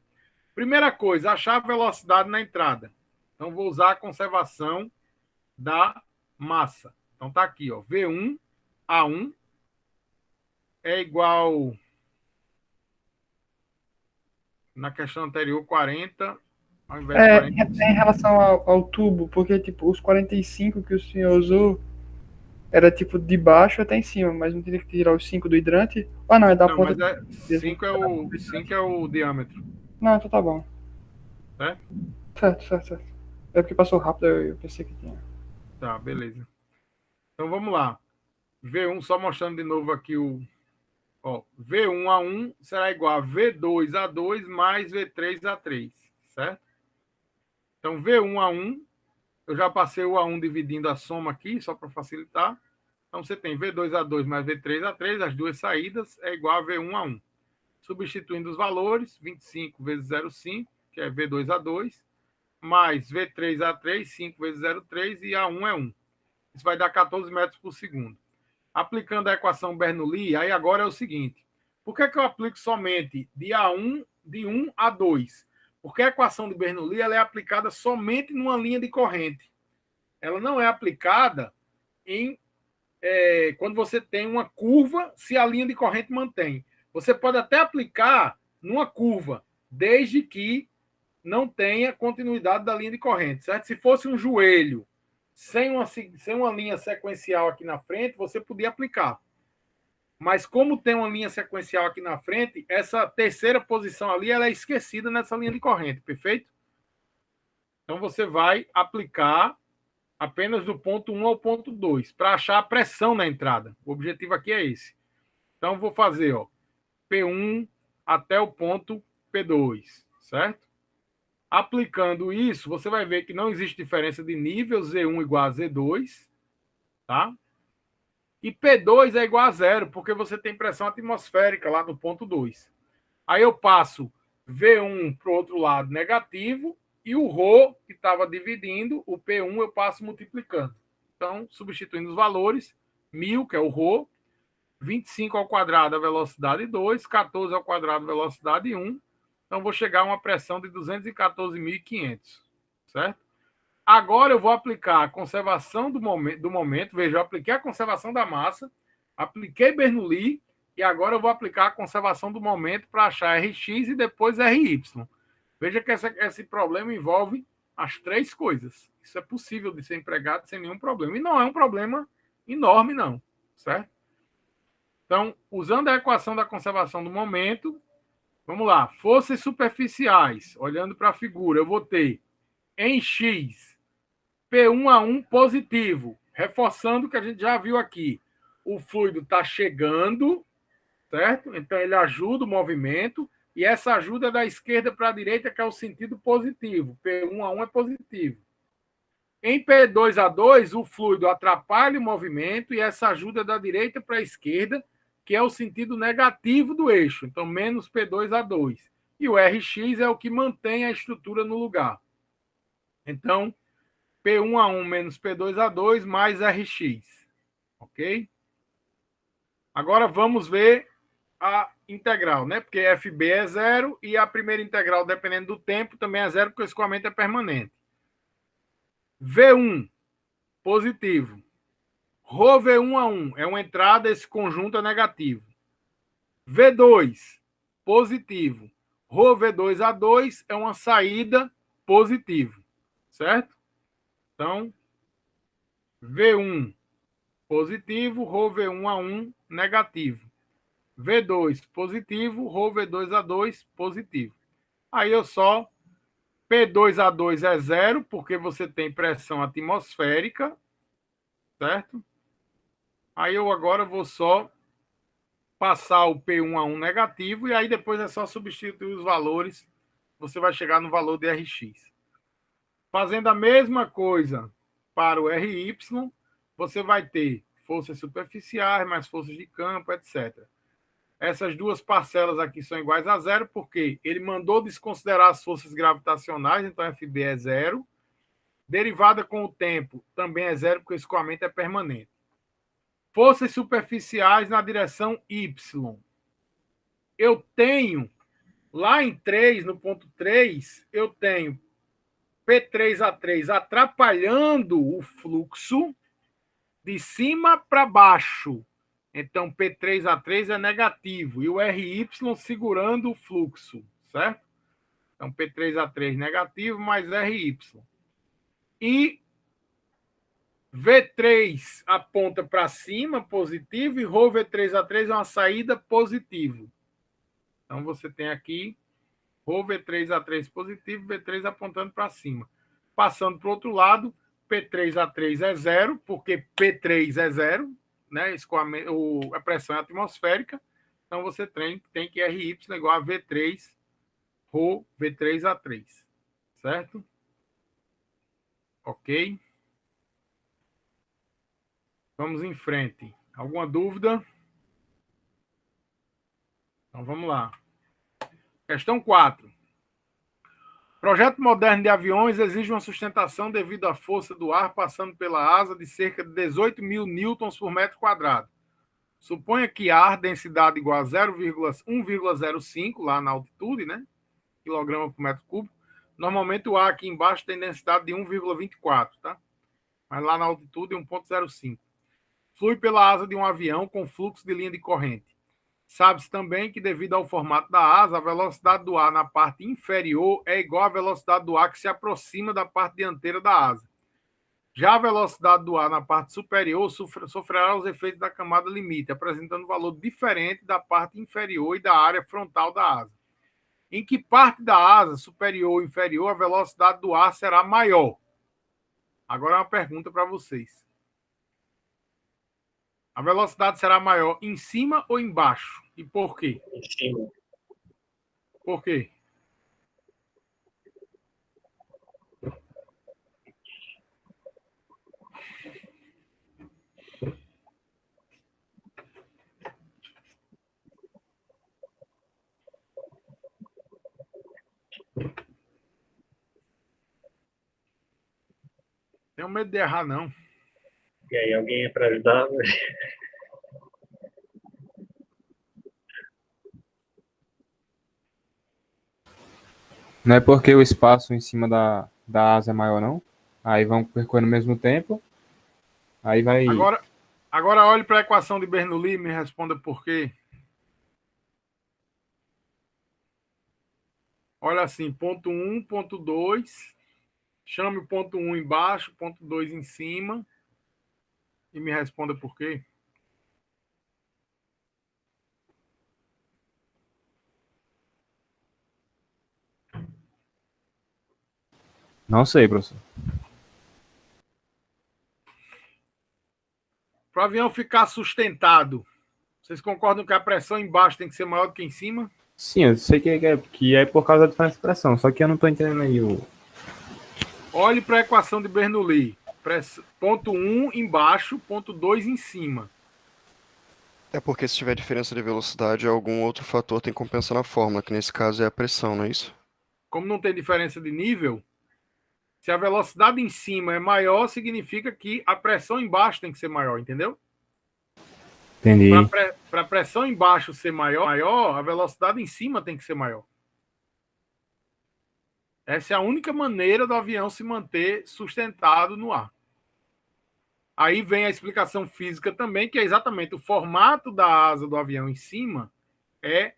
Primeira coisa, achar a velocidade na entrada. Então, vou usar a conservação da massa. Então, tá aqui, ó, V1 A1 é igual, na questão anterior, 40, ao invés de 45. Em relação ao tubo, porque, tipo, os 45 que o senhor usou era, tipo, de baixo até em cima, mas não teria que tirar os 5 do hidrante? Ah, não, é da ponta. Mas 5 é o diâmetro. Não, então tá bom. Certo. É porque passou rápido, eu pensei que tinha. Tá, beleza. Então, vamos lá. V1, só mostrando de novo aqui V1 A1 será igual a V2 A2 mais V3 A3, certo? Então, V1 A1, eu já passei o A1 dividindo a soma aqui, só para facilitar. Então, você tem V2 A2 mais V3 A3, as 2 saídas, é igual a V1 A1. Substituindo os valores, 25 vezes 0,5, que é V2 A2, mais V3 A3, 5 vezes 0,3, e A1 é 1. Isso vai dar 14 metros por segundo. Aplicando a equação Bernoulli, aí agora é o seguinte: por que eu aplico somente de 1 a 2? Porque a equação de Bernoulli ela é aplicada somente numa linha de corrente. Ela não é aplicada quando você tem uma curva, se a linha de corrente mantém. Você pode até aplicar numa curva, desde que não tenha continuidade da linha de corrente, certo? Se fosse um joelho sem uma linha sequencial aqui na frente, você podia aplicar. Mas como tem uma linha sequencial aqui na frente, essa terceira posição ali ela é esquecida nessa linha de corrente, perfeito? Então você vai aplicar apenas do ponto 1 ao ponto 2, para achar a pressão na entrada. O objetivo aqui é esse. Então vou fazer P1 até o ponto P2, certo? Aplicando isso, você vai ver que não existe diferença de nível, Z1 igual a Z2, tá? E P2 é igual a 0, porque você tem pressão atmosférica lá no ponto 2. Aí eu passo V1 para o outro lado negativo, e o ρ, que estava dividindo, o P1 eu passo multiplicando. Então, substituindo os valores, 1.000, que é o ρ, 25 ao quadrado a velocidade 2, 14 ao quadrado a velocidade 1. Então, vou chegar a uma pressão de 214.500, certo? Agora eu vou aplicar a conservação do momento. Veja, eu apliquei a conservação da massa, apliquei Bernoulli, e agora eu vou aplicar a conservação do momento para achar Rx e depois Ry. Veja que esse problema envolve as 3 coisas. Isso é possível de ser empregado sem nenhum problema. E não é um problema enorme, não, certo? Então, usando a equação da conservação do momento, vamos lá, forças superficiais, olhando para a figura, eu vou ter em X, P1A1 positivo, reforçando o que a gente já viu aqui. O fluido está chegando, certo? Então, ele ajuda o movimento, e essa ajuda é da esquerda para a direita, que é o sentido positivo. P1A1 é positivo. Em P2A2, o fluido atrapalha o movimento, e essa ajuda é da direita para a esquerda, que é o sentido negativo do eixo. Então, menos P2A2. E o Rx é o que mantém a estrutura no lugar. Então, P1A1 menos P2A2 mais Rx. Ok? Agora vamos ver a integral, né? Porque FB é zero e a primeira integral, dependendo do tempo, também é zero, porque o escoamento é permanente. V1, positivo. Rho V1A1 é uma entrada, esse conjunto é negativo. V2, positivo. Rho V2A2 é uma saída positivo, certo? Então, V1 positivo, Rho V1A1 negativo. V2 positivo, Rho V2A2 positivo. Aí eu só P2A2 é zero, porque você tem pressão atmosférica, certo? Aí eu agora vou só passar o P1A1 negativo, e aí depois é só substituir os valores, você vai chegar no valor de Rx. Fazendo a mesma coisa para o RY, você vai ter forças superficiais, mais forças de campo, etc. Essas duas parcelas aqui são iguais a zero, porque ele mandou desconsiderar as forças gravitacionais, então FB é zero. Derivada com o tempo também é zero, porque o escoamento é permanente. Forças superficiais na direção Y. Eu tenho, lá em 3, no ponto 3, eu tenho P3A3 atrapalhando o fluxo de cima para baixo. Então, P3A3 é negativo e o RY segurando o fluxo, certo? Então, P3A3 negativo mais RY. E V3 aponta para cima, positivo, e Rho V3A3 é uma saída positivo. Então, você tem aqui Rho V3A3 positivo, V3 apontando para cima. Passando para o outro lado, P3A3 é zero, porque P3 é zero, né? A pressão é atmosférica. Então, você tem que RY igual a V3, Rho V3A3. Certo? Ok? Vamos em frente. Alguma dúvida? Então, vamos lá. Questão 4. Projeto moderno de aviões exige uma sustentação devido à força do ar passando pela asa de cerca de 18.000 newtons por metro quadrado. Suponha que ar, densidade igual a 0,1,05 lá na altitude, né? Quilograma por metro cúbico. Normalmente o ar aqui embaixo tem densidade de 1,24, tá? Mas lá na altitude é 1,05. Flui pela asa de um avião com fluxo de linha de corrente. Sabe-se também que, devido ao formato da asa, a velocidade do ar na parte inferior é igual à velocidade do ar que se aproxima da parte dianteira da asa. Já a velocidade do ar na parte superior sofrerá os efeitos da camada limite, apresentando valor diferente da parte inferior e da área frontal da asa. Em que parte da asa, superior ou inferior, a velocidade do ar será maior? Agora é uma pergunta para vocês. A velocidade será maior em cima ou embaixo? E por quê? Em cima. Por quê? Tenho medo de errar, não. E aí, alguém é para ajudar? Não é porque o espaço em cima da asa é maior, não? Aí vão percorrendo ao mesmo tempo. Aí vai. Agora olhe para a equação de Bernoulli e me responda por quê. Olha assim, ponto 1, ponto 2. Chame o ponto 1 embaixo, ponto 2 em cima. E me responda por quê. Não sei, professor. Para o avião ficar sustentado, vocês concordam que a pressão embaixo tem que ser maior do que em cima? Sim, eu sei que é por causa da diferença de pressão, só que eu não tô entendendo aí o. Olhe para a equação de Bernoulli. Ponto 1 embaixo, ponto 2 em cima. É porque se tiver diferença de velocidade, algum outro fator tem que compensar na fórmula, que nesse caso é a pressão, não é isso? Como não tem diferença de nível, se a velocidade em cima é maior, significa que a pressão embaixo tem que ser maior, entendeu? Entendi. Para a pressão embaixo ser maior, a velocidade em cima tem que ser maior. Essa é a única maneira do avião se manter sustentado no ar. Aí vem a explicação física também, que é exatamente o formato da asa do avião em cima é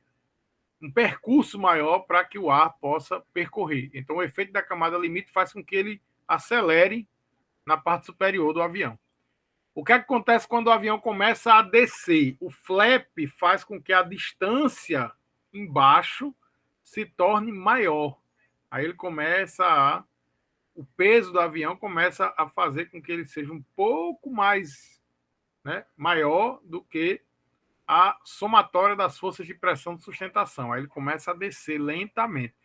um percurso maior para que o ar possa percorrer. Então, o efeito da camada limite faz com que ele acelere na parte superior do avião. O que acontece quando o avião começa a descer? O flap faz com que a distância embaixo se torne maior. Aí ele começa a... O peso do avião começa a fazer com que ele seja um pouco mais, né, maior do que a somatória das forças de pressão de sustentação. Aí ele começa a descer lentamente.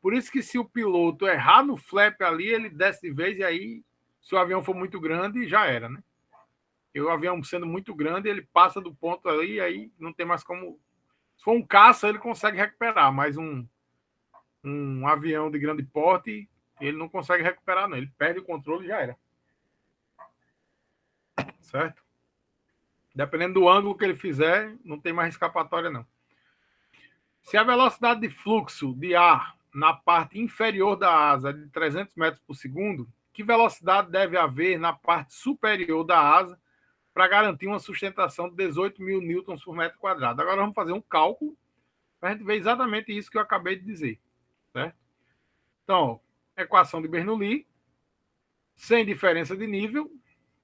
Por isso que se o piloto errar no flap ali, ele desce de vez e aí, se o avião for muito grande, já era, né? E o avião sendo muito grande, ele passa do ponto ali e aí não tem mais como... Se for um caça, ele consegue recuperar, mas um avião de grande porte, ele não consegue recuperar, não. Ele perde o controle e já era. Certo? Dependendo do ângulo que ele fizer, não tem mais escapatória, não. Se a velocidade de fluxo de ar na parte inferior da asa é de 300 metros por segundo, que velocidade deve haver na parte superior da asa para garantir uma sustentação de 18 mil newtons por metro quadrado? Agora vamos fazer um cálculo para a gente ver exatamente isso que eu acabei de dizer. Certo? Então, equação de Bernoulli, sem diferença de nível,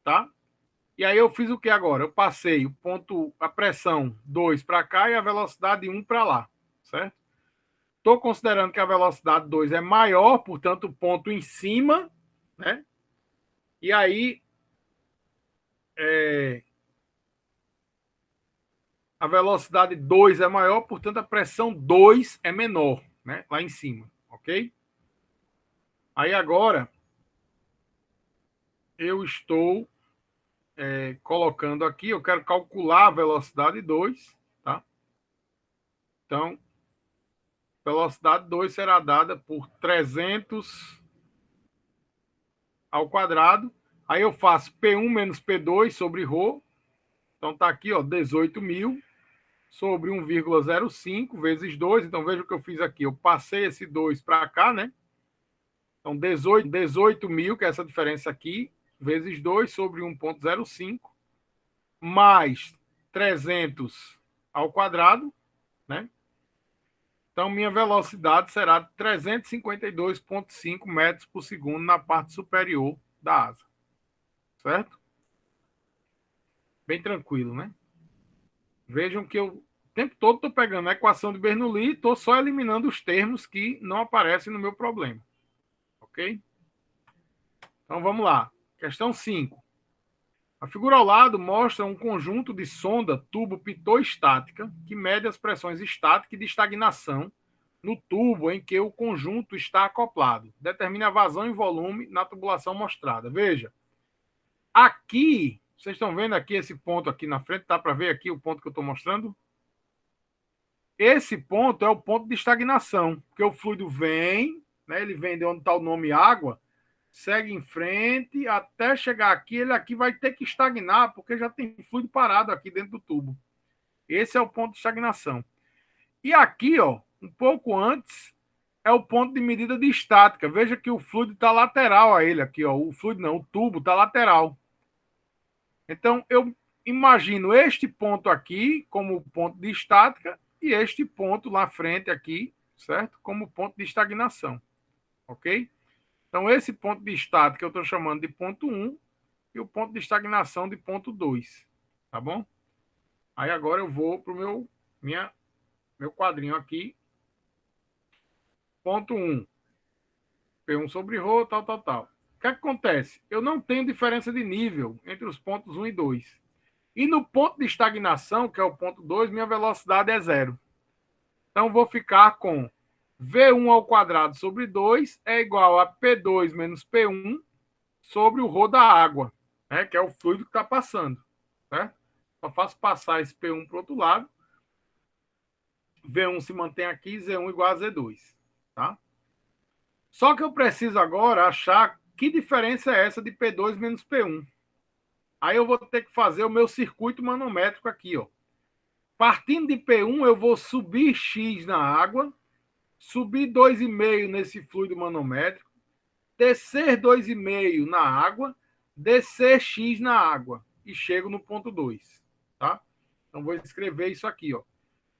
tá? E aí eu fiz o que agora? Eu passei a pressão 2 para cá e a velocidade 1 para lá, certo? Estou considerando que a velocidade 2 é maior, portanto, o ponto em cima, né? E aí a velocidade 2 é maior, portanto, a pressão 2 é menor, né? Lá em cima, ok? Aí agora eu estou colocando aqui, eu quero calcular a velocidade 2, tá? Então, velocidade 2 será dada por 300 ao quadrado. Aí eu faço P1 menos P2 sobre ρ. Então tá aqui, ó, 18.000 sobre 1,05 vezes 2. Então veja o que eu fiz aqui. Eu passei esse 2 para cá, né? Então 18.000, que é essa diferença aqui, vezes 2 sobre 1,05 mais 300 ao quadrado, né? Então, minha velocidade será 352,5 metros por segundo na parte superior da asa. Certo? Bem tranquilo, né? Vejam que eu o tempo todo estou pegando a equação de Bernoulli e estou só eliminando os termos que não aparecem no meu problema. Ok? Então, vamos lá. Questão 5. A figura ao lado mostra um conjunto de sonda tubo pitô estática que mede as pressões estáticas e de estagnação no tubo em que o conjunto está acoplado. Determine a vazão e volume na tubulação mostrada. Veja, aqui, vocês estão vendo aqui esse ponto aqui na frente, dá para ver aqui o ponto que eu estou mostrando? Esse ponto é o ponto de estagnação, porque o fluido vem, né, ele vem de onde está o nome água, segue em frente, até chegar aqui, ele aqui vai ter que estagnar, porque já tem fluido parado aqui dentro do tubo. Esse é o ponto de estagnação. E aqui, ó, um pouco antes, é o ponto de medida de estática. Veja que o fluido está lateral a ele aqui, ó. O fluido não, o tubo está lateral. Então, eu imagino este ponto aqui como ponto de estática e este ponto lá frente aqui, certo? Como ponto de estagnação, ok? Então, esse ponto de estática eu estou chamando de ponto 1 e o ponto de estagnação de ponto 2, tá bom? Aí agora eu vou para o meu quadrinho aqui. Ponto 1. P1 sobre ρ, tal. O que acontece? Eu não tenho diferença de nível entre os pontos 1 e 2. E no ponto de estagnação, que é o ponto 2, minha velocidade é zero. Então, vou ficar com V1 ao quadrado sobre 2 é igual a P2 menos P1 sobre o ρ da água, né, que é o fluido que está passando. Certo? Só faço passar esse P1 para o outro lado. V1 se mantém aqui, Z1 igual a Z2. Tá? Só que eu preciso agora achar que diferença é essa de P2 menos P1. Aí eu vou ter que fazer o meu circuito manométrico aqui. Ó. Partindo de P1, eu vou subir X na água, subir 2,5 nesse fluido manométrico, descer 2,5 na água, descer X na água e chego no ponto 2. Tá? Então, vou escrever isso aqui. Ó.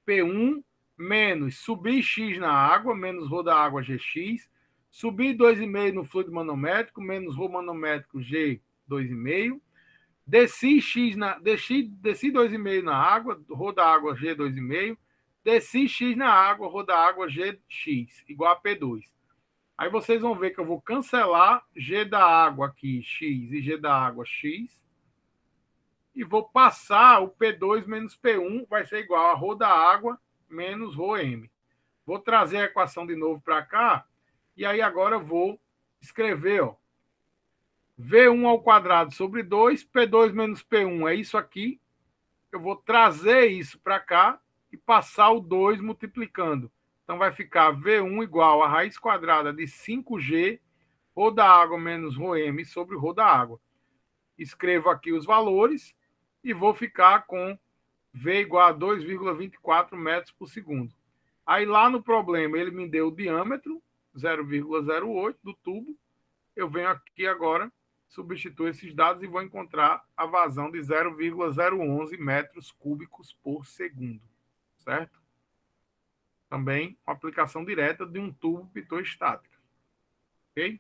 P1 menos subir X na água, menos ρ da água GX, subir 2,5 no fluido manométrico, menos ρ manométrico G 2,5, desci 2,5 na água, ρ da água G 2,5, desci X na água, ρ da água GX, igual a P2. Aí vocês vão ver que eu vou cancelar G da água aqui, X, e G da água, X, e vou passar o P2 menos P1, vai ser igual a ρ da água menos ρm. Vou trazer a equação de novo para cá, e aí agora eu vou escrever, ó, V1 ao quadrado sobre 2, P2 menos P1 é isso aqui. Eu vou trazer isso para cá e passar o 2 multiplicando. Então vai ficar V1 igual a raiz quadrada de 5G, ρ da água menos ρm sobre ρ da água. Escrevo aqui os valores e vou ficar com V igual a 2,24 metros por segundo. Aí lá no problema ele me deu o diâmetro, 0,08 do tubo. Eu venho aqui agora, substituo esses dados e vou encontrar a vazão de 0,011 metros cúbicos por segundo. Certo? Também uma aplicação direta de um tubo pitot-estático. Ok?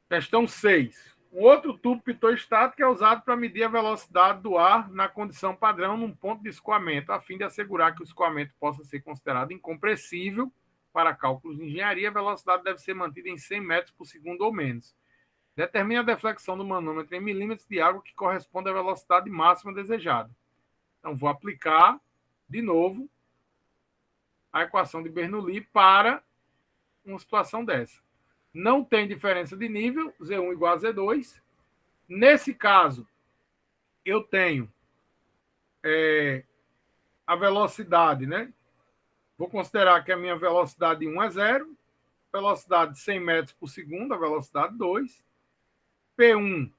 Questão 6. Um outro tubo pitot-estático é usado para medir a velocidade do ar na condição padrão num ponto de escoamento, a fim de assegurar que o escoamento possa ser considerado incompressível. Para cálculos de engenharia, a velocidade deve ser mantida em 100 metros por segundo ou menos. Determine a deflexão do manômetro em milímetros de água que corresponde à velocidade máxima desejada. Então, vou aplicar, de novo, a equação de Bernoulli para uma situação dessa. Não tem diferença de nível, Z1 igual a Z2. Nesse caso, eu tenho a velocidade, né? Vou considerar que a minha velocidade 1 é 0, velocidade 100 metros por segundo, a velocidade 2. P1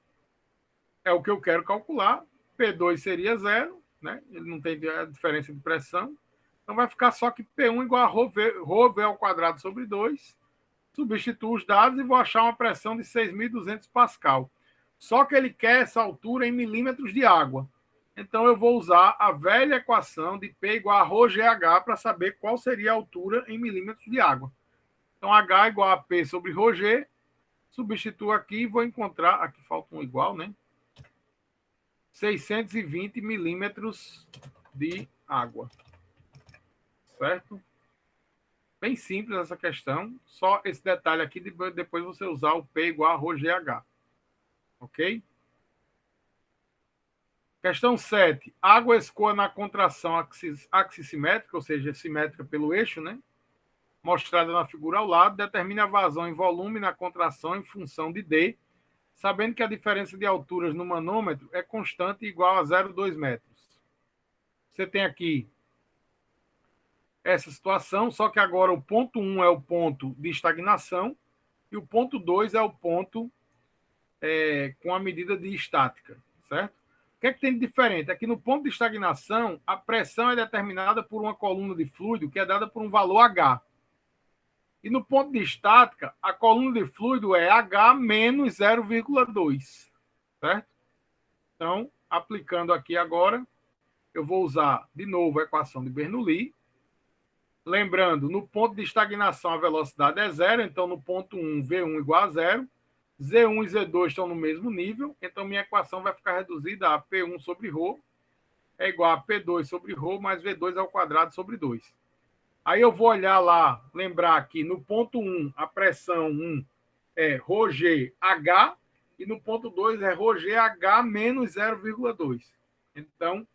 é o que eu quero calcular, P2 seria 0, né? Ele não tem a diferença de pressão. Então vai ficar só que P1 igual a ρv ao quadrado sobre 2. Substituo os dados e vou achar uma pressão de 6.200 Pascal. Só que ele quer essa altura em milímetros de água. Então, eu vou usar a velha equação de P igual a ρgh para saber qual seria a altura em milímetros de água. Então, H igual a P sobre ρg. Substituo aqui e vou encontrar... Aqui falta um igual, né? 620 milímetros de água. Certo? Bem simples essa questão. Só esse detalhe aqui, depois você usar o P igual a ρgh. Ok? Questão 7. Água escoa na contração axissimétrica, ou seja, simétrica pelo eixo, né? Mostrada na figura ao lado, determina a vazão em volume na contração em função de D, sabendo que a diferença de alturas no manômetro é constante e igual a 0,2 metros. Você tem aqui essa situação, só que agora o ponto 1 é o ponto de estagnação e o ponto 2 é o ponto com a medida de estática, certo? O que é que tem de diferente? Aqui no ponto de estagnação, a pressão é determinada por uma coluna de fluido que é dada por um valor H. E no ponto de estática, a coluna de fluido é H menos 0,2, certo? Então, aplicando aqui agora, eu vou usar de novo a equação de Bernoulli. Lembrando, no ponto de estagnação a velocidade é 0, então no ponto 1, V1 igual a 0. Z1 e Z2 estão no mesmo nível, então minha equação vai ficar reduzida a P1 sobre ρ é igual a P2 sobre ρ mais V2 ao quadrado sobre 2. Aí eu vou olhar lá, lembrar aqui, no ponto 1, a pressão 1 é ρgH, e no ponto 2 é ρgH menos 0,2. Então,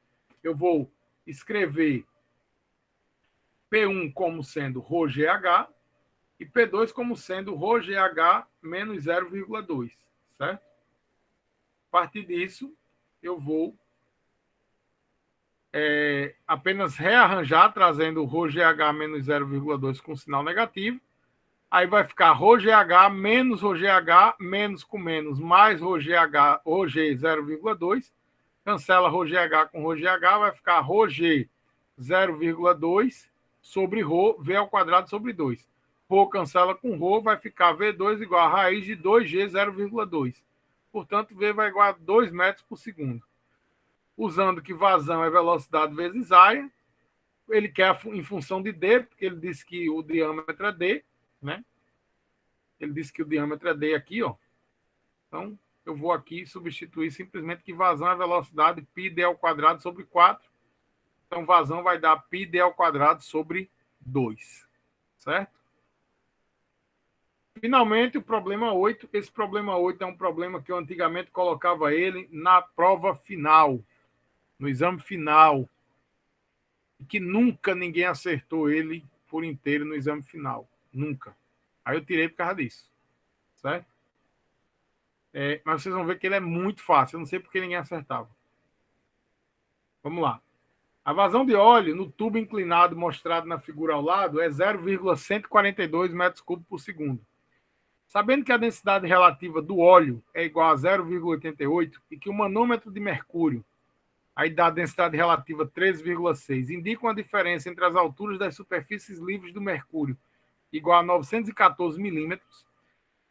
eu vou escrever P1 como sendo ρgH e P2 como sendo ρgH menos 0,2, certo? A partir disso, eu vou apenas rearranjar, trazendo o ρgH menos 0,2 com sinal negativo. Aí vai ficar ρgH menos ρgH, menos com menos, mais ρgH, ρg 0,2. Cancela ρgH com ρgH, vai ficar ρg 0,2 sobre ρ, V ao quadrado sobre 2. Rho cancela com Rho, vai ficar V2 igual a raiz de 2G 0,2. Portanto, V vai igual a 2 metros por segundo. Usando que vazão é velocidade vezes área, ele quer em função de D, porque ele disse que o diâmetro é D, né? Ele disse que o diâmetro é D aqui, ó. Então, eu vou aqui substituir simplesmente que vazão é velocidade πd ao quadrado sobre 4. Então, vazão vai dar πd ao quadrado sobre 2, certo? Finalmente, o problema 8. Esse problema 8 é um problema que eu antigamente colocava ele na prova final, no exame final, e que nunca ninguém acertou ele por inteiro no exame final. Nunca. Aí eu tirei por causa disso, certo? Mas vocês vão ver que ele é muito fácil. Eu não sei porque ninguém acertava. Vamos lá. A vazão de óleo no tubo inclinado mostrado na figura ao lado é 0,142 metros cúbicos por segundo. Sabendo que a densidade relativa do óleo é igual a 0,88 e que o manômetro de mercúrio, aí dá a densidade relativa 13,6, indica uma diferença entre as alturas das superfícies livres do mercúrio igual a 914 milímetros,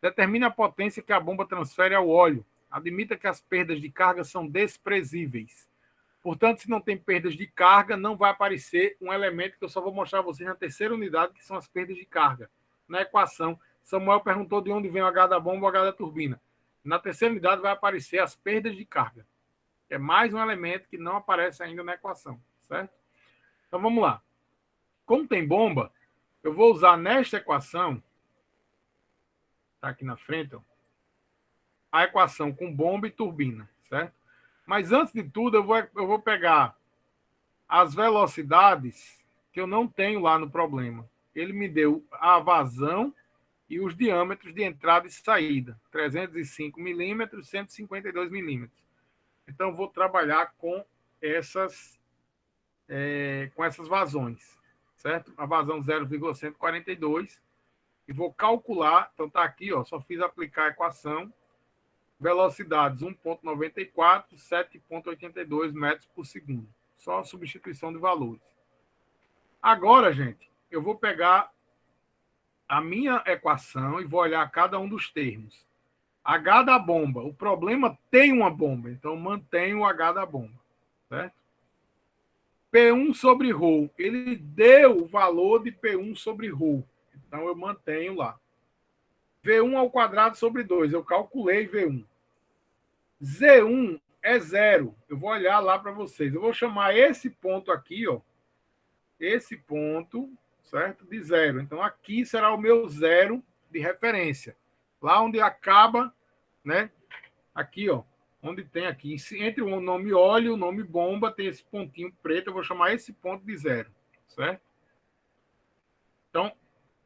determine a potência que a bomba transfere ao óleo. Admita que as perdas de carga são desprezíveis. Portanto, se não tem perdas de carga, não vai aparecer um elemento que eu só vou mostrar a vocês na terceira unidade, que são as perdas de carga. Na equação, Samuel perguntou de onde vem o H da bomba ou o H da turbina. Na terceira unidade vai aparecer as perdas de carga. É mais um elemento que não aparece ainda na equação, certo? Então vamos lá. Como tem bomba, eu vou usar nesta equação, está aqui na frente, ó, a equação com bomba e turbina, certo? Mas antes de tudo, eu vou pegar as velocidades que eu não tenho lá no problema. Ele me deu a vazão e os diâmetros de entrada e saída, 305 milímetros, 152 milímetros. Então, eu vou trabalhar com essas vazões, certo? A vazão 0,142 e vou calcular, então tá aqui, ó, só fiz aplicar a equação, velocidades 1,94, 7,82 metros por segundo. Só a substituição de valores. Agora, gente, eu vou pegar a minha equação e vou olhar cada um dos termos. H da bomba. O problema tem uma bomba, então mantenho o H da bomba, certo? P1 sobre ρ. Ele deu o valor de P1 sobre ρ. Então eu mantenho lá. V1 ao quadrado sobre 2. Eu calculei V1. Z1 é 0. Eu vou olhar lá para vocês. Eu vou chamar esse ponto aqui, ó. Esse ponto, certo? De 0. Então aqui será o meu 0 de referência. Lá onde acaba, né? Aqui, ó. Onde tem aqui. Entre o nome óleo e o nome bomba, tem esse pontinho preto. Eu vou chamar esse ponto de 0. Certo? Então,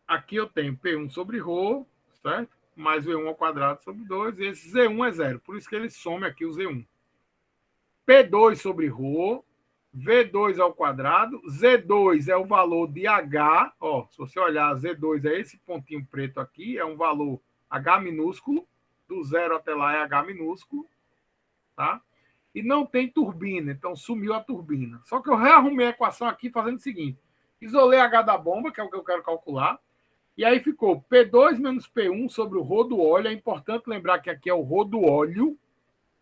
aqui eu tenho P1 sobre ρ, certo? Mais V1 ao quadrado sobre 2. E esse Z1 é 0. Por isso que ele some aqui o Z1. P2 sobre ρ. V2 ao quadrado. Z2 é o valor de H. Ó, se você olhar, Z2 é esse pontinho preto aqui. É um valor H minúsculo. Do 0 até lá é H minúsculo. Tá? E não tem turbina. Então, sumiu a turbina. Só que eu rearrumei a equação aqui fazendo o seguinte. Isolei H da bomba, que é o que eu quero calcular. E aí ficou P2 menos P1 sobre o ρ do óleo. É importante lembrar que aqui é o ρ do óleo,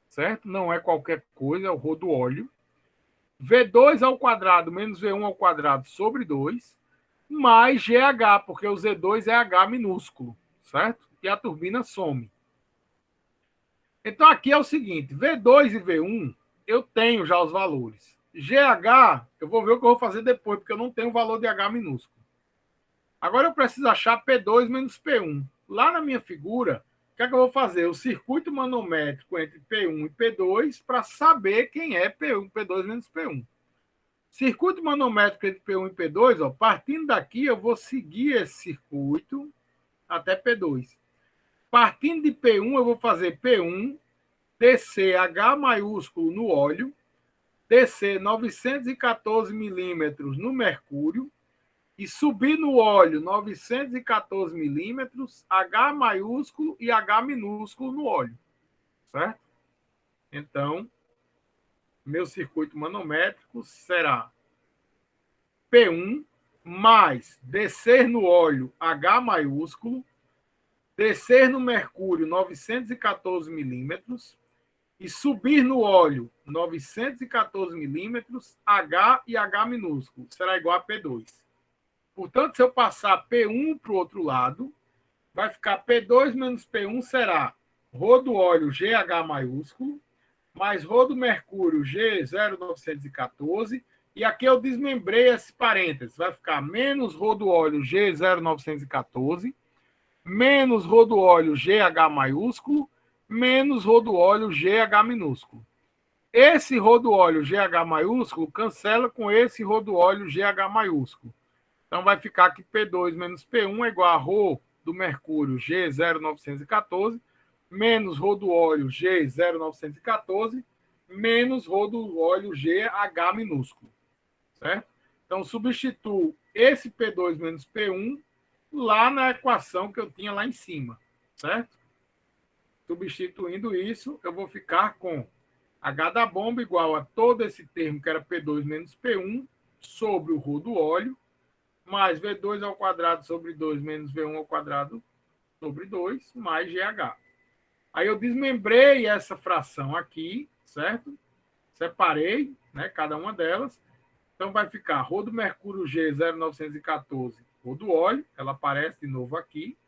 certo? Não é qualquer coisa, é o ρ do óleo. V2 ao quadrado menos V1 ao quadrado sobre 2, mais GH, porque o Z2 é H minúsculo, certo? E a turbina some. Então aqui é o seguinte, V2 e V1, eu tenho já os valores. GH, eu vou ver o que eu vou fazer depois, porque eu não tenho o valor de H minúsculo, Agora eu preciso achar P2 menos P1. Lá na minha figura, o que é que eu vou fazer? O circuito manométrico entre P1 e P2 para saber quem é P1, P2 menos P1. Circuito manométrico entre P1 e P2, ó, partindo daqui, eu vou seguir esse circuito até P2. Partindo de P1, eu vou fazer P1, descer H maiúsculo no óleo, descer 914 milímetros no mercúrio e subir no óleo 914 milímetros, H maiúsculo e H minúsculo no óleo. Certo? Então, meu circuito manométrico será P1 mais descer no óleo H maiúsculo, descer no mercúrio 914 milímetros e subir no óleo 914 milímetros, H e H minúsculo, será igual a P2. Portanto, se eu passar P1 para o outro lado, vai ficar P2 menos P1 será Rho do óleo GH maiúsculo, mais Rho do mercúrio G0,914, e aqui eu desmembrei esse parênteses, vai ficar menos Rho do óleo G0,914, menos Rho do óleo GH maiúsculo, menos Rho do óleo GH minúsculo. Esse Rho do óleo GH maiúsculo cancela com esse Rho do óleo GH maiúsculo. Então vai ficar que P2 menos P1 é igual a Rho do mercúrio G0,914, menos Rho do óleo G0,914, menos Rho do óleo GH minúsculo. Certo? Então substituo esse P2 menos P1 lá na equação que eu tinha lá em cima. Certo? Substituindo isso, eu vou ficar com H da bomba igual a todo esse termo que era P2 menos P1 sobre o Rho do óleo, mais V2 ao quadrado sobre 2 menos V1 ao quadrado sobre 2, mais GH. Aí eu desmembrei essa fração aqui, certo? Separei, né, cada uma delas. Então vai ficar Rho do mercúrio G0,914, Rho do óleo, ela aparece de novo aqui.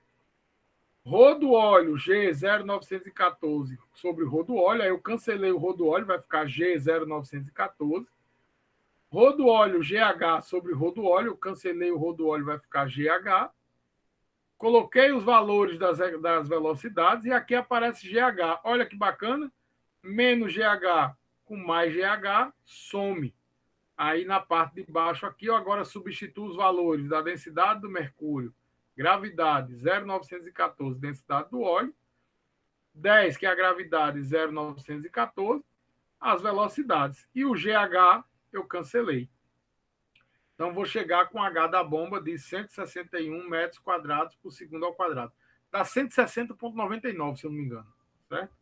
Rho do óleo G0,914 sobre Rho do óleo, aí eu cancelei o Rho do óleo, vai ficar G0,914. Rho do óleo GH sobre Rho do óleo, eu cancelei o Rho do óleo, vai ficar GH. Coloquei os valores das velocidades e aqui aparece GH. Olha que bacana, menos GH com mais GH, some. Aí na parte de baixo aqui, eu agora substituo os valores da densidade do mercúrio, gravidade 0,914, densidade do óleo, 10, que é a gravidade 0,914, as velocidades. E o GH eu cancelei. Então, vou chegar com H da bomba de 161 metros quadrados por segundo ao quadrado. Dá 160,99, se eu não me engano. Certo?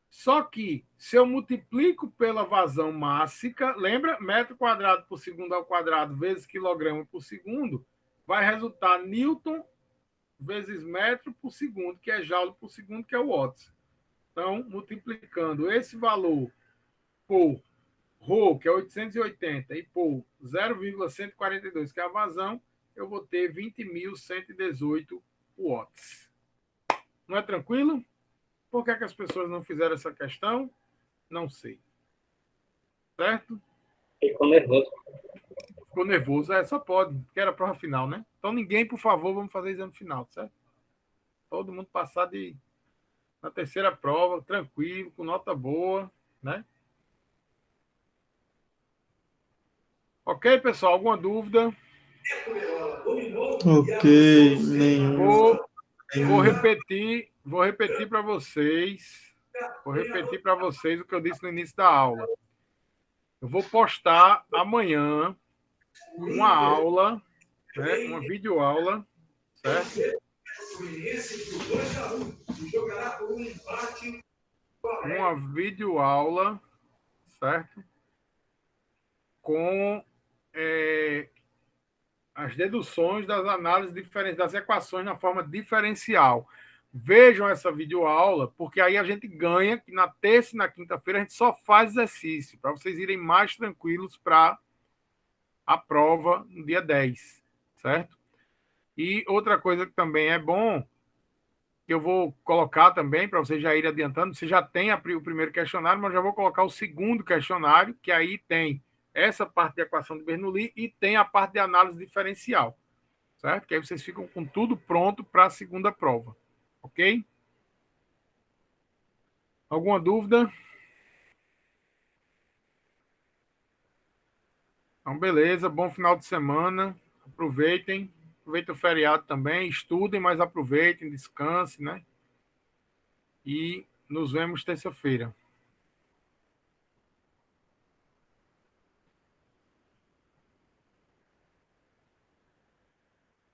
Só que, se eu multiplico pela vazão mássica, lembra? Metro quadrado por segundo ao quadrado vezes quilograma por segundo, vai resultar Newton vezes metro por segundo, que é joule por segundo, que é o watts. Então, multiplicando esse valor por Rho, que é 880, e por 0,142, que é a vazão, eu vou ter 20.118 watts. Não é tranquilo? Por que as pessoas não fizeram essa questão? Não sei. Certo? Ficou nervoso. Ficou nervoso. Só pode, porque era a prova final, né? Então ninguém, por favor, vamos fazer exame final, certo? Todo mundo passar na terceira prova, tranquilo, com nota boa, né? Ok, pessoal? Alguma dúvida? Ok, nenhum. Vou repetir para vocês. Vou repetir para vocês o que eu disse no início da aula. Eu vou postar amanhã uma aula, né, uma videoaula, certo? Uma videoaula, certo? Com as deduções das análises diferentes, das equações na forma diferencial. Vejam essa videoaula, porque aí a gente ganha que na terça e na quinta-feira a gente só faz exercício, para vocês irem mais tranquilos para a prova no dia 10, certo? E outra coisa que também é bom, que eu vou colocar também, para vocês já irem adiantando, você já tem o primeiro questionário, mas já vou colocar o segundo questionário, que aí tem essa parte de equação de Bernoulli e tem a parte de análise diferencial, certo? Que aí vocês ficam com tudo pronto para a segunda prova, ok? Alguma dúvida? Então, beleza, bom final de semana, aproveitem o feriado também, estudem, mas aproveitem, descansem, né? E nos vemos terça-feira.